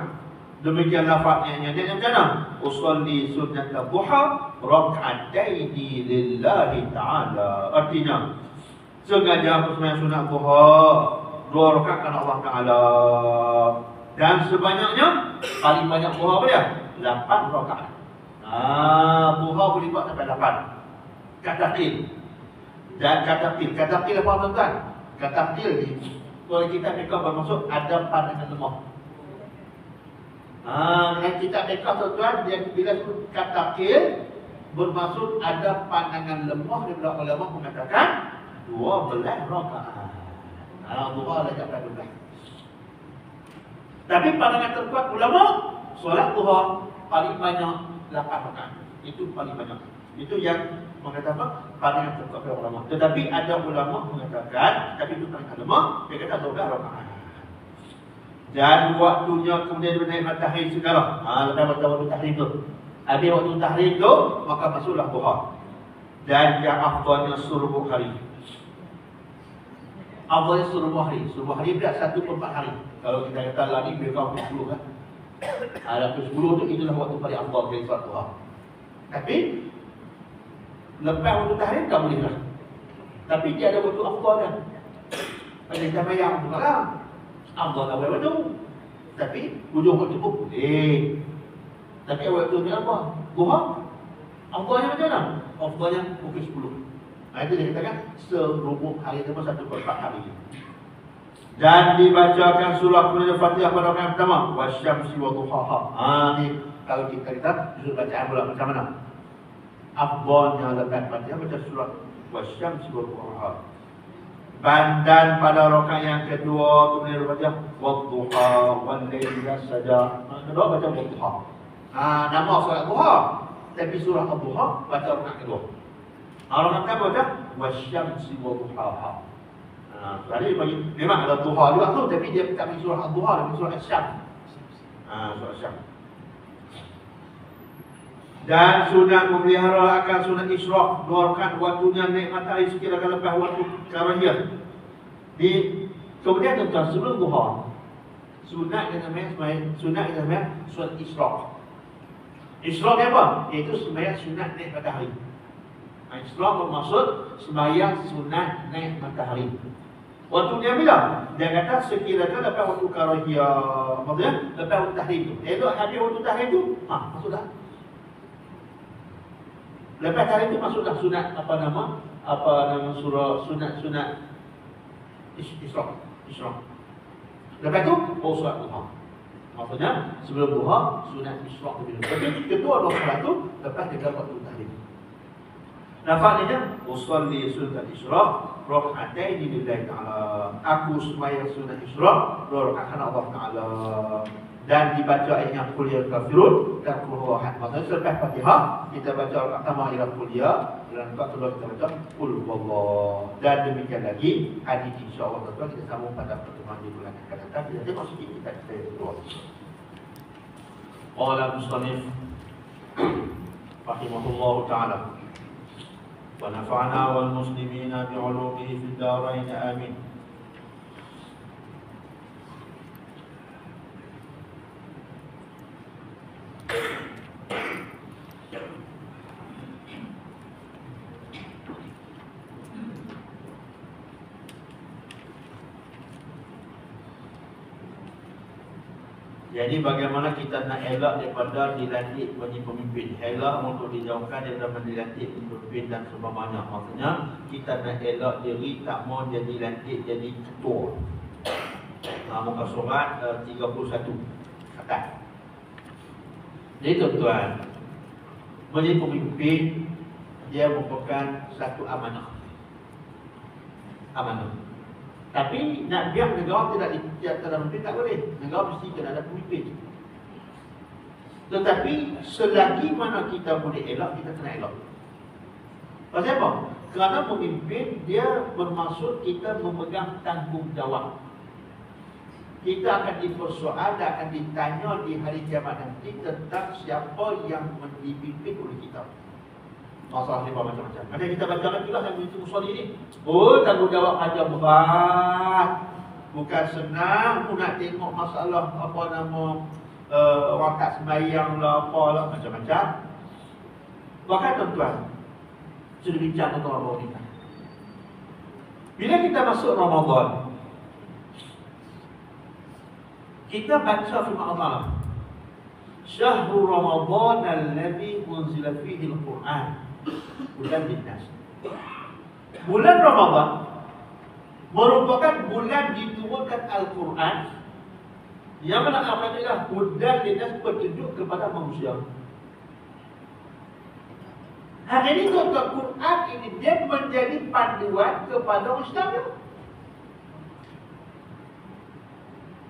Demikian lafaznya. Dia macam mana? Usolli sunnat duha rak'ataini lillahi ta'ala. Artinya, sengaja aku sembahyang sunat duha 2 rakaat kerana Allah Taala. Dan sebanyaknya, paling banyak duha apa dia? 8 rakaat. Duha boleh buat sampai 8. Katatil. Dan katatil. Katatil apa tuan-tuan? Katatil ni, kalau kita mereka bermaksud ada pandangan lemah. Dengan kita mereka tuan-tuan, dia bila katatil bermaksud ada pandangan lemah, daripada ulama mengatakan 12 rakaat. Duha lagi pada 12. Tapi pandangan terkuat ulama, solat duha paling banyak 8 rakaat. Itu paling banyak. Itu yang mengatakan apa? Pandangan terkuat ulama. Tetapi ada ulama mengatakan, tapi itu paling ulama, dia kata 12 rakaat. Dan waktunya kemudian dia naik matahari segala. Lepas waktu tahrim tu. Habis waktu tahrim tu, maka masuklah duha. Dan yang afdalnya subuh hari. Afdalnya subuh hari. Subuh hari berat 1/4 hari. Kalau kita kata lari, dia kau 10 kan. Ada 10 tu, itulah waktu paling afdal dari solat duha. Tapi lepas waktu tahrim tak boleh lah. Tapi dia ada waktu afdal kan. Pada kita bayang tu lah. Afdal tak boleh waktu. Tapi hujung waktu pun boleh. Tapi waktu ni apa? Duha. Afdalnya macam mana? Afdalnya pukul 10. Itu dia katakan serubuh hari itu 1/4 hari. Dan dibacakan surah kemudian Fatihah pada rakaat pertama. Wasyamsi wa duhaha. Ni kalau kita lihat juz bacaan pula macam mana? Afdalnya lepas Fatihah baca surah Wasyamsi wa duhaha. Dan pada rakaat yang kedua kemudian Fatihah wa duha wal laili saja. Kedua baca wa duha. Nama solat duha. Tapi surah ad-duha baca rakaat kedua. Rakaat pertama baca Wasyamsi wa duhaha. Tadi bagi memang ada duha juga tu, tapi dia tak bagi surah ad-duha, dia bagi surah asy-syams. Surah asy-syams. Dan sunat memelihara akan sunat isyraq 2 rakaat waktunya naik matahari sekira-kira lepas waktu karahiyah. Kemudian tuan-tuan sebelum duha, sunat yang namanya sunat isyraq. Isyraq apa? Iaitu sembahyang sunat naik matahari. Isyraq bermaksud sembahyang sunat naik matahari. Waktu dia bila? Dia kata sekira-kira lepas waktu karahiyah. Maksudnya lepas waktu tahrim tu. Iaitu habis waktu tahrim tu, masuklah. Lepas tahrim tu masuklah sunat apa nama surah sunat isyraq. Lepas tu solat duha. Maksudnya sebelum duha sunat isyraq tu. Tapi kedua solat tu lepas dia waktu tahrim. Lafaznya usolli sunat isyraq rak'ataini lillahi ta'ala. Aku sembahyang sunat isyraq 2 rakaat kerana Allah Taala. Dan dibaca ayat qul ya kafirun dan qul huwahad. Maksudnya selepas Fatihah kita baca rakaat pertama ialah qul ya, dan rakaat kedua kita baca qul huwallah. Dan demikian lagi hadis insya-Allah tuan-tuan kita sambung pada pertemuan di bulan akan datang. Kita tengok sikit kita kedua. Qala musannif rahimahullahu taala ونفعنا والمسلمين بعلومه في الدارين آمين. Jadi bagaimana kita nak elak daripada dilantik menjadi pemimpin? Elak untuk dijauhkan daripada dilantik menjadi pemimpin dan sebagainya. Maksudnya kita nak elak diri tak mau jadi lantik jadi ketua. Muka surat 31 atas. Jadi tuan-tuan, menjadi pemimpin dia merupakan satu amanah. Amanah. Tapi nak biar negara tidak pemimpin tak boleh. Negara mesti kena ada pemimpin. Tetapi selagi mana kita boleh elak, kita kena elak. Pasal apa? Kerana pemimpin dia bermaksud kita memegang tanggungjawab. Kita akan dipersoal dan akan ditanya di hari kiamat nanti tentang siapa yang dipimpin oleh kita. Masalah lebar macam-macam. Ada kita baca lagi lah yang itu musolli ni. Oh, tanggungjawab aja berat. Bukan senang pun nak tengok masalah apa nama wakat sembahyang lah, apalah macam-macam. Bahkan tuan-tuan, sudah bincang tuan-tuan kita. Bila kita masuk Ramadan, kita baca firman Allah. Syahrul Ramadan alladzi unzila fihi al-Quran. Bulan Nas. Bulan Ramadan merupakan bulan diturunkan Al-Quran yang mana apabila hudan Nas petunjuk kepada manusia. Hari ini tuan-tuan, Quran ini dia menjadi panduan kepada Islam.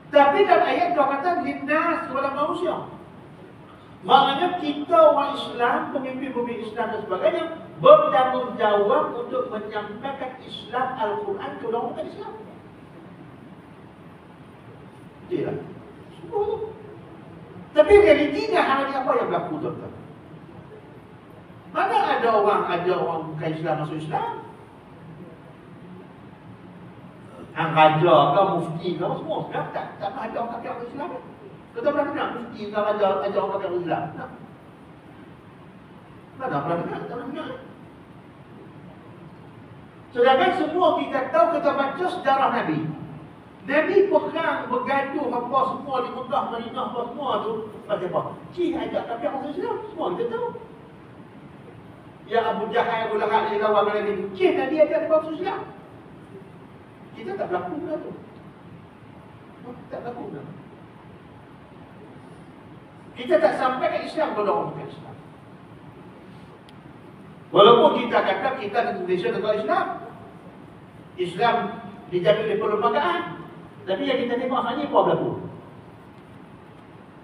Tapi dalam ayat dia kata linnas kepada manusia. Maknanya kita orang Islam, pemimpin-pemimpin Islam dan sebagainya bertanggungjawab untuk menyampaikan Islam Al-Quran kepada orang Islam. Tidak. Semua itu. Tapi realitinya hari apa yang berlaku tuan-tuan? Mana ada orang bukan Islam masuk Islam? Hang raja ke mufti ke semua tak ada orang kafir masuk Islam. Kita pernah dengar mufti ke raja orang kafir masuk Islam? Tak. Mana pernah dengar? Tak pernah dengar. Sedangkan semua kita tahu, kita baca sejarah Nabi. Nabi perang, bergaduh apa semua di Mekah, Madinah apa semua tu. Pasal apa? Cik ajak kafir masuk Islam. Semua kita tahu. Ya Abu Jahal, Abu Lahab, dia lawan Nabi. Cik Nabi ajak dia masuk Islam. Kita tak berlaku benda tu. Tak berlaku benda. Kita tak sampai ke Islam kepada orang bukan Islam. Walaupun kita kata kita di Indonesia negara Islam, Islam dijaga oleh perlembagaan, tapi yang kita tengok hanya apa berlaku.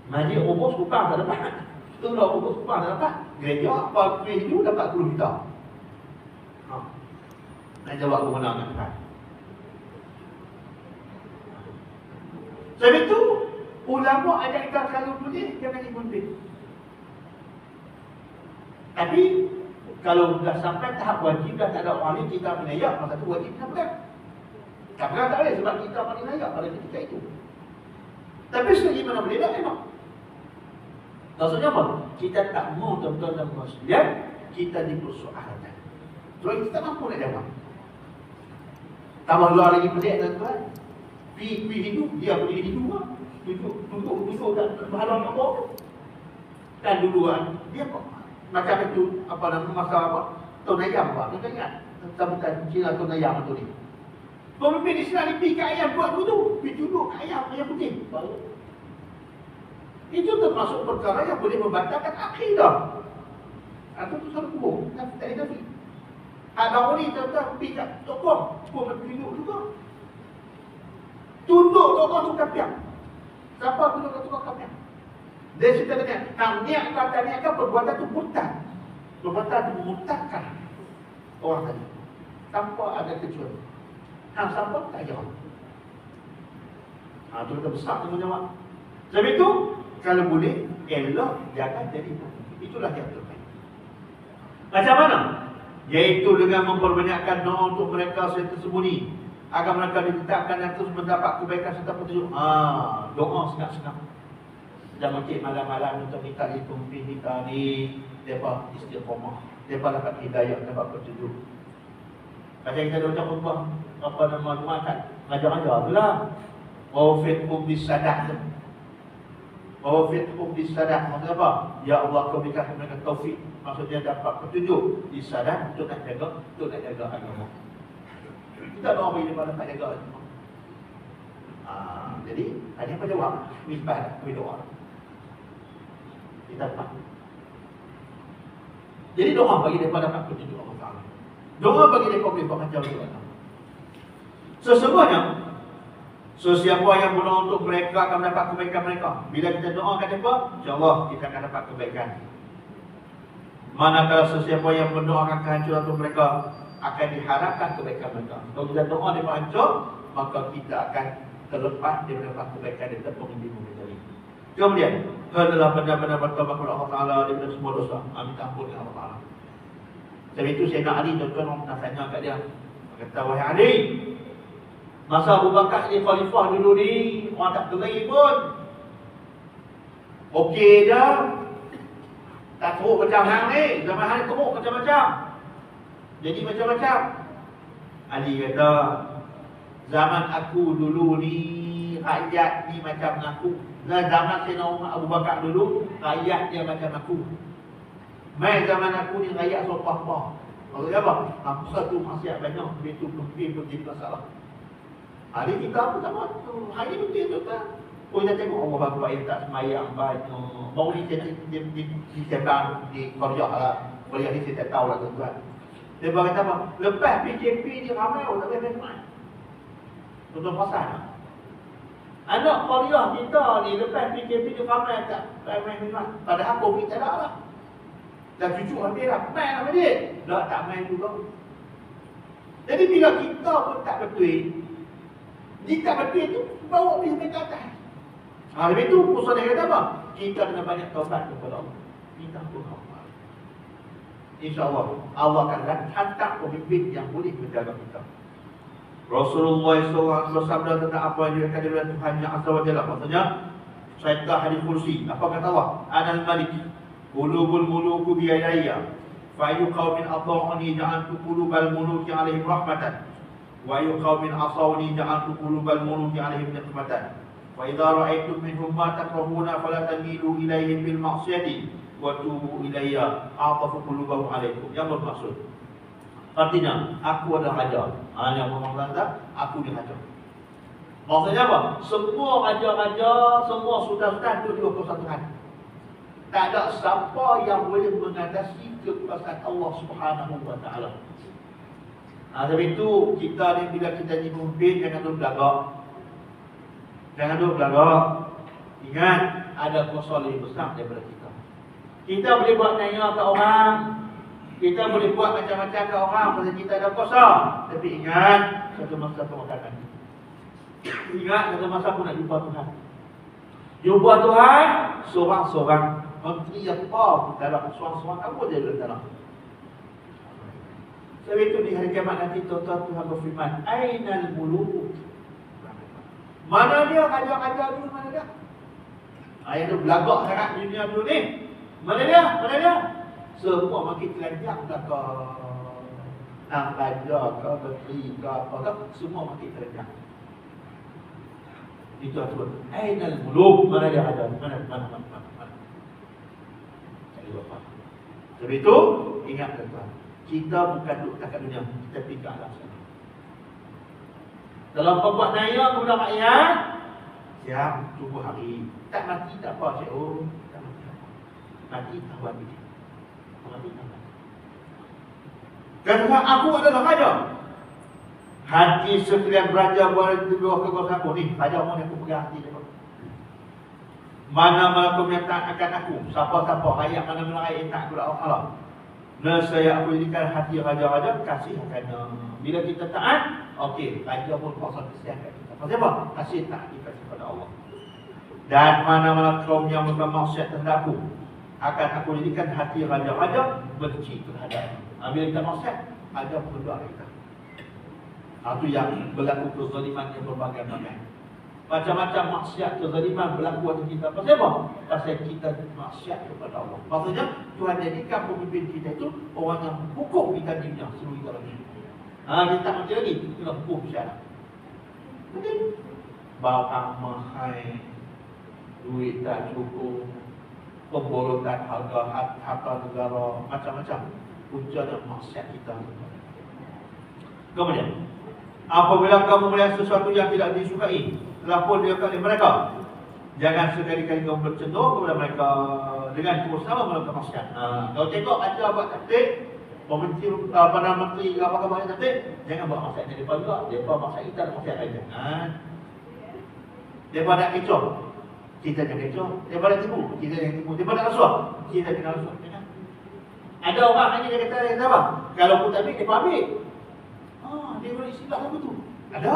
Majlis Rubus Kupang tak dapat. Tolong Rubus Kupang tak dapat. Gereja apa Hindu dapat 10 juta. Nak jawab kemenangan kan? Sebab itu, ulama ajak kita kalau boleh, jangan dipimpin. Tapi, kalau dah sampai tahap wajib, dah tak ada orang lain, kita menayak, masa tu wajib kita pegang. Tak pegang tak boleh, sebab kita paling nayak pada ketika itu. Tapi selagi mana boleh, tak enak. Maksudnya apa? Kita tak mau tuan-tuan dan puan sekalian, kita dipersoalkan. Sebab kita tak mampu nak jawab. Tambah luar lagi pelik tuan-tuan. Pergi hidup, dia boleh hidup lah. Duduk dan berhalang apa. Dan duluan, dia kok macam itu, apa nama, masa apa, Tun Ayam apa, dia ingat? Bukan Cina Tun Ayam itu ni. Pemimpin Islam ni pergi ke ayam buat dulu. Pergi duduk ke ayam putih. Itu termasuk perkara yang boleh membatalkan akidah. Atau tu salah kubur, tak ada lagi. Ada orang ni tuan-tuan pergi kat tokong, pun berduduk juga. Tunduk tokoh tu kafir. Siapa tunduk tokoh kafir? Dia cerita dengan hang niat kata niatkan perbuatan tu murtad. Perbuatan tu memurtadkan orang tadi. Tanpa ada kecuali. Hang siapa tak jawab. Tu kita besar tanggungjawab. Sebab itu, kalau boleh, elok jangan jadi pemimpin. Itulah yang terbaik. Macam mana? Yaitu dengan memperbanyakkan doa untuk mereka serta tersembunyi, agar mereka ditetapkan dan terus mendapat kebaikan serta petunjuk. Doa senang-senang. Dan masjid malam-malam untuk minta pemimpin kita ni, mereka istiqamah, mereka dapat hidayah, dapat petunjuk. Macam kita ada ucap khutbah, apa nama Jumaat, ngajar-ngajar tu lah. Wafiqhum bisadah tu. Wafiqhum bisadah, maksudnya apa? Ya Allah, kau berikan mereka taufik. Maksudnya dapat petunjuk di sadar untuk nak jaga agama. Kita doa bagi mereka nak jaga agama. Jadi hanya pada jawab misbah berdoa. Kita dapat. Jadi doa bagi mereka dapat petunjuk Allah Taala. Doa bagi mereka boleh buat macam tu. Sesungguhnya sesiapa yang berdoa untuk mereka akan mendapat kebaikan mereka. Bila kita doakan mereka, insya-Allah kita akan dapat kebaikan. Manakala sesiapa yang mendoakan kehancuran untuk mereka, akan diharapkan kebaikan mereka. Kalau kita doa dia hancur, maka kita akan terlepas dari kebaikan dan terpemimpin mereka ini. Kemudian, adalah benar-benar bertaubat kepada Allah Taala daripada semua dosa. Minta ampun kepada Allah Taala. Sebab itu Sayyidina Ali, tuan-tuan orang pernah tanya kat dia, kata, wahai Ali, masa Abu Bakar ni khalifah dulu ni, orang tak terai pun, okey dah. Tak teruk macam hang ni. Zaman hang teruk macam-macam. Jadi macam-macam. Ali kata, zaman aku dulu ni, rakyat ni macam aku. Zaman Sayyidina Umar Abu Bakar dulu, rakyat dia macam aku. Mai zaman aku ni, rakyat sopah-pah. Maksudnya apa? Apa tu maksiat banyak, begitu pemimpin pun jadi masalah. Hari kita apa sama? Hari betul tu kan? Oh, kita tengok Allah Akbar yang tak semayang banyak. Baru ni saya disebang di Korea lah. Korea ni saya tak tahu lah tuan-tuan. Dia berkata apa? Lepas PKP ni ramai orang tak boleh main. Tuan-tuan pasal tak? Anak Korea kita ni lepas PKP ni ramai tak main. Padahal COVID tak ada lah. Dan cucu habis lah. Main lah dia. Tak main juga. Jadi bila kita pun tak betul, jika betul tu, bawa pergi ke atas. Lebih tu, usaha dia kata apa? Kita kena banyak taubat kepada Allah. Minta ampun Allah. InsyaAllah, Allah akan hantar pemimpin yang boleh menjaga kita. Rasulullah SAW bersabda tentang apa yang dikatakan oleh Tuhan Yang Azza wa Jalla. Maksudnya, saya hadis kursi. Apa kata Allah? Anal Malik, qulubul muluku biyadayya, fa ayu qaumin ata'uni ja'altu qulubal muluki 'alaihim rahmatan, wa ayu qaumin asawni ja'altu qulubal muluki 'alaihim niqmatan. Wa idza ra'aytum minhum ma takrahuna fala tamilu ilaihim bil ma'siyati wa tubu ilayya a'tafu qulubahum 'alaikum. Yang bermaksud, artinya aku adalah raja. Yang bermakna aku ni raja. Maksudnya apa? Semua raja-raja, semua sultan-sultan itu di bawah satu hati. Tak ada siapa yang boleh mengatasi kekuasaan Allah Subhanahu wa taala. Sebab itu kita ni bila kita ni memimpin, jangan duduk belagak. Jangan duduk belagak. Ingat, ada kuasa lebih besar daripada kita. Kita boleh buat nanya ke orang, kita boleh buat macam-macam ke orang pasal kita ada kuasa. Tapi ingat, satu masa tu akan nanti. Ingat, satu masa pun nak jumpa Tuhan. Jumpa Tuhan, seorang-seorang. Menteri apa pun dalam, seorang-seorang apa dia dalam. Sebab itu di hari kiamat nanti tuan-tuan Tuhan berfirman, Ainal muluk. Mana dia raja-raja dulu, mana dia? Yang tu belagak sangat dunia dulu ni. Mana dia? Mana dia? Semua makin telanjang belakang. Nak raja ke, menteri ke, apa ke, semua makin telanjang. Itu apa? Ainal muluk. Mana dia raja? Mana? Cari apa? Sebab itu, ingat tuan-tuan. Kita bukan duduk kat dunia, kita pergi ke alam sana. Dalam pembuat naya kepada rakyat, siap tunggu hari. Tak mati tak apa, tak mati apa. Mati tahuan dia. Mati tahuan. Kata aku adalah raja. Hati sekalian raja boleh di bawah kekuasaan aku ni. Raja mau aku pegang hati dia. Mana-mana kau menyatakan akan aku, siapa-siapa rakyat mana-mana rakyat yang tak kepada Allah. Nescaya aku jadikan hati raja-raja kasih akan bila kita taat, okey, raja pun kuasa kasih akan kita. Pasal apa? Kasih taat kita kepada Allah. Dan mana-mana kaum yang bermaksiat terhadap aku, akan aku jadikan hati raja-raja benci terhadap Bila kita maksiat, ada peluang kita. Itu yang berlaku kezaliman yang berbagai-bagai. Macam-macam maksiat kezaliman berlaku atas kita. Pasal apa? Pasal kita maksiat kepada Allah. Maksudnya Tuhan jadikan pemimpin kita itu orang yang hukum kita di dunia sebelum kita lagi. Kita tak mati lagi, kita hukum syarat. Jadi bau mahal, duit tak cukup, pemborotan harta negara, macam-macam punca dan maksiat kita. Kemudian, apabila kamu melihat sesuatu yang tidak disukai, lapor dia oleh mereka. Jangan sekali-kali kamu bercenderung kepada mereka dengan terus sama melakukan maksiat. Kalau tengok ada buat taktik, Perdana Menteri apakah banyak taktik, jangan buat maksiat di depan juga. Depa maksiat kita dan maksiat lain. Depa nak kecoh, kita jangan kecoh. Depa nak tipu, kita jangan tipu. Depa nak rasuah, kita jangan rasuah. Ada orang hanya dia kata apa? Kalau aku tak ambil, depa ambil. Dia boleh silap apa tu? Ada.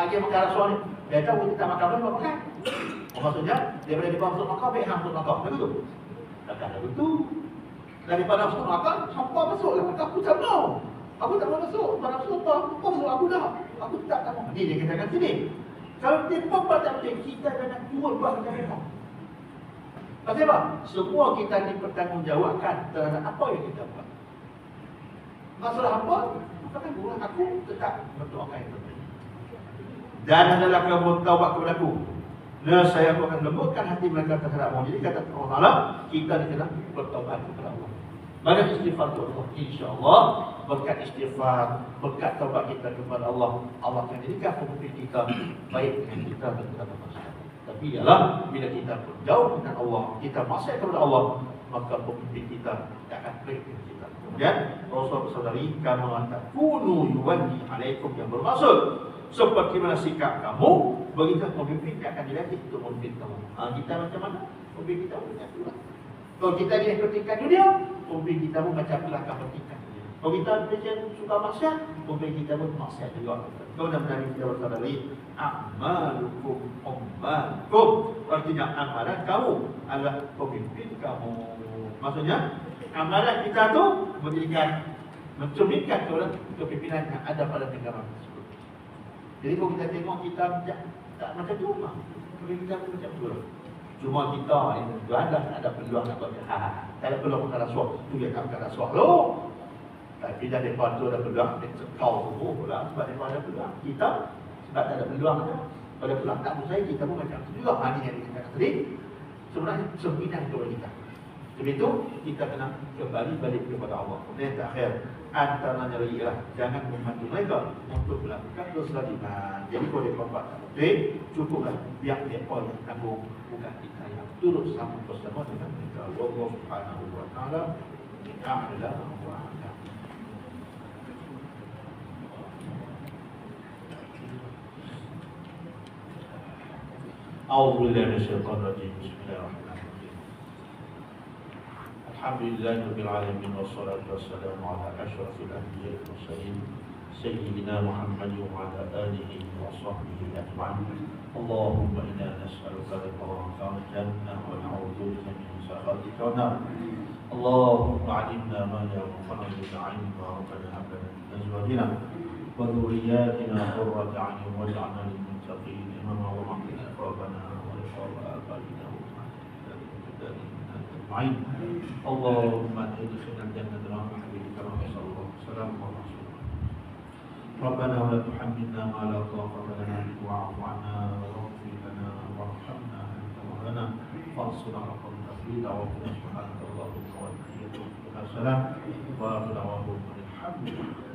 Dia makan rasuah ni. Dia tahu kita makan apa makan. Maksudnya daripada depa masuk makan, baik hang masuk makan. Begitu. Takkan begitu. Daripada masuk makan, hampa masuk lah. Aku tak mau. Aku tak mau masuk. Pada masuk apa? Aku masuk aku dah. Aku tak mau. Dia katakan sini. Kalau depa buat tak macam kita jangan turun buat macam mereka. Pasal apa? Semua kita dipertanggungjawabkan terhadap apa yang kita buat. Masalah apa? Bukan guru aku tetap berdoa yang terbaik. Dan adalah kamu taubat kepada aku. Saya akan lembutkan hati mereka terhadapmu. Jadi kata Allah Ta'ala, kita dikena bertaubat kepada Allah. Banyak istighfar kepada Allah. InsyaAllah berkat istighfar, berkat taubat kita kepada Allah, Allah akan jadikan pemimpin kita baik dengan kita dan kita masyarakat. Tapi ialah bila kita berjauh dengan Allah, kita maksiat kepada Allah, maka pemimpin kita tidak akan baik dengan kita. Kemudian Rasulullah bersaudari, kama takunu yuwalli alaikum, yang bermaksud seperti mana sikap kamu, begitu pemimpin akan dilatih untuk memimpin kamu. Kita macam mana? Pemimpin kita macam itulah. Kalau kita ingin pertikaian dunia, pemimpin kita pun macam itulah akan pertikaian. Kalau kita suka maksiat, pemimpin kita pun maksiat juga. Kemudian Nabi kita bersaudari, amalukum ummakum, artinya amalan kamu adalah pemimpin kamu. Maksudnya amalan kita tu mencerminkan kepada kepimpinan yang ada pada negara tersebut. Jadi kalau kita tengok kita tak macam tu lah. Kita pun macam tu lah. Cuma kita itu ada peluang nak buat jahat. Tak ada peluang makan rasuah. Tu dia tak makan rasuah loh. Tapi dah depan tu ada peluang, dia cekau tu pula sebab depan ada peluang. Kita sebab tak ada peluang tu. Kalau ada peluang tak usai, kita pun macam tu juga. Ini yang dikatakan tadi. Sebenarnya cerminan kepada kita. Sebab itu kita kena kembali balik kepada Allah. Kemudian terakhir, antaranya lagi ialah jangan membantu mereka untuk melakukan kezaliman. Jadi kalau dia buat tak betul, cukuplah biar dia pun tanggung, bukan kita yang turut sama bersama dengan mereka. Allah Subhanahu wa Ta'ala a'la wa a'lam. A'udzu billahi minasyaitonir rajim. Bismillahirrahmanirrahim. Alhamdulillahirabbil alamin wassalatu wassalamu ala asyrafil anbiya'i wal mursalin sayyidina Muhammadin wa ala alihi wa sahbihi ajma'in. Allahumma inna nas'aluka ridhaka wal jannah wa na'udzu bika min sakhatika wan nar. Allahumma 'allimna ma yanfa'una wa 'allimna rabbana hab lana min azwajina wa dhurriyyatina qurrata 'ayunin waj'alna lil muttaqin imama wa qina rabbana wa qina adhaban nar. Allahumma adkhilna al-jannata ma'a habibika sallallahu alaihi wasallam wa rasulih. Rabbana wa la tuhammilna ma la taqata lana bihi wa'fu 'anna waghfir lana warhamna anta maulana fansurna 'ala al-qawmi al-kafirin wa subhanaka Allahumma wa bihamdika wa ashhadu an la ilaha illa anta astaghfiruka wa atubu ilaik.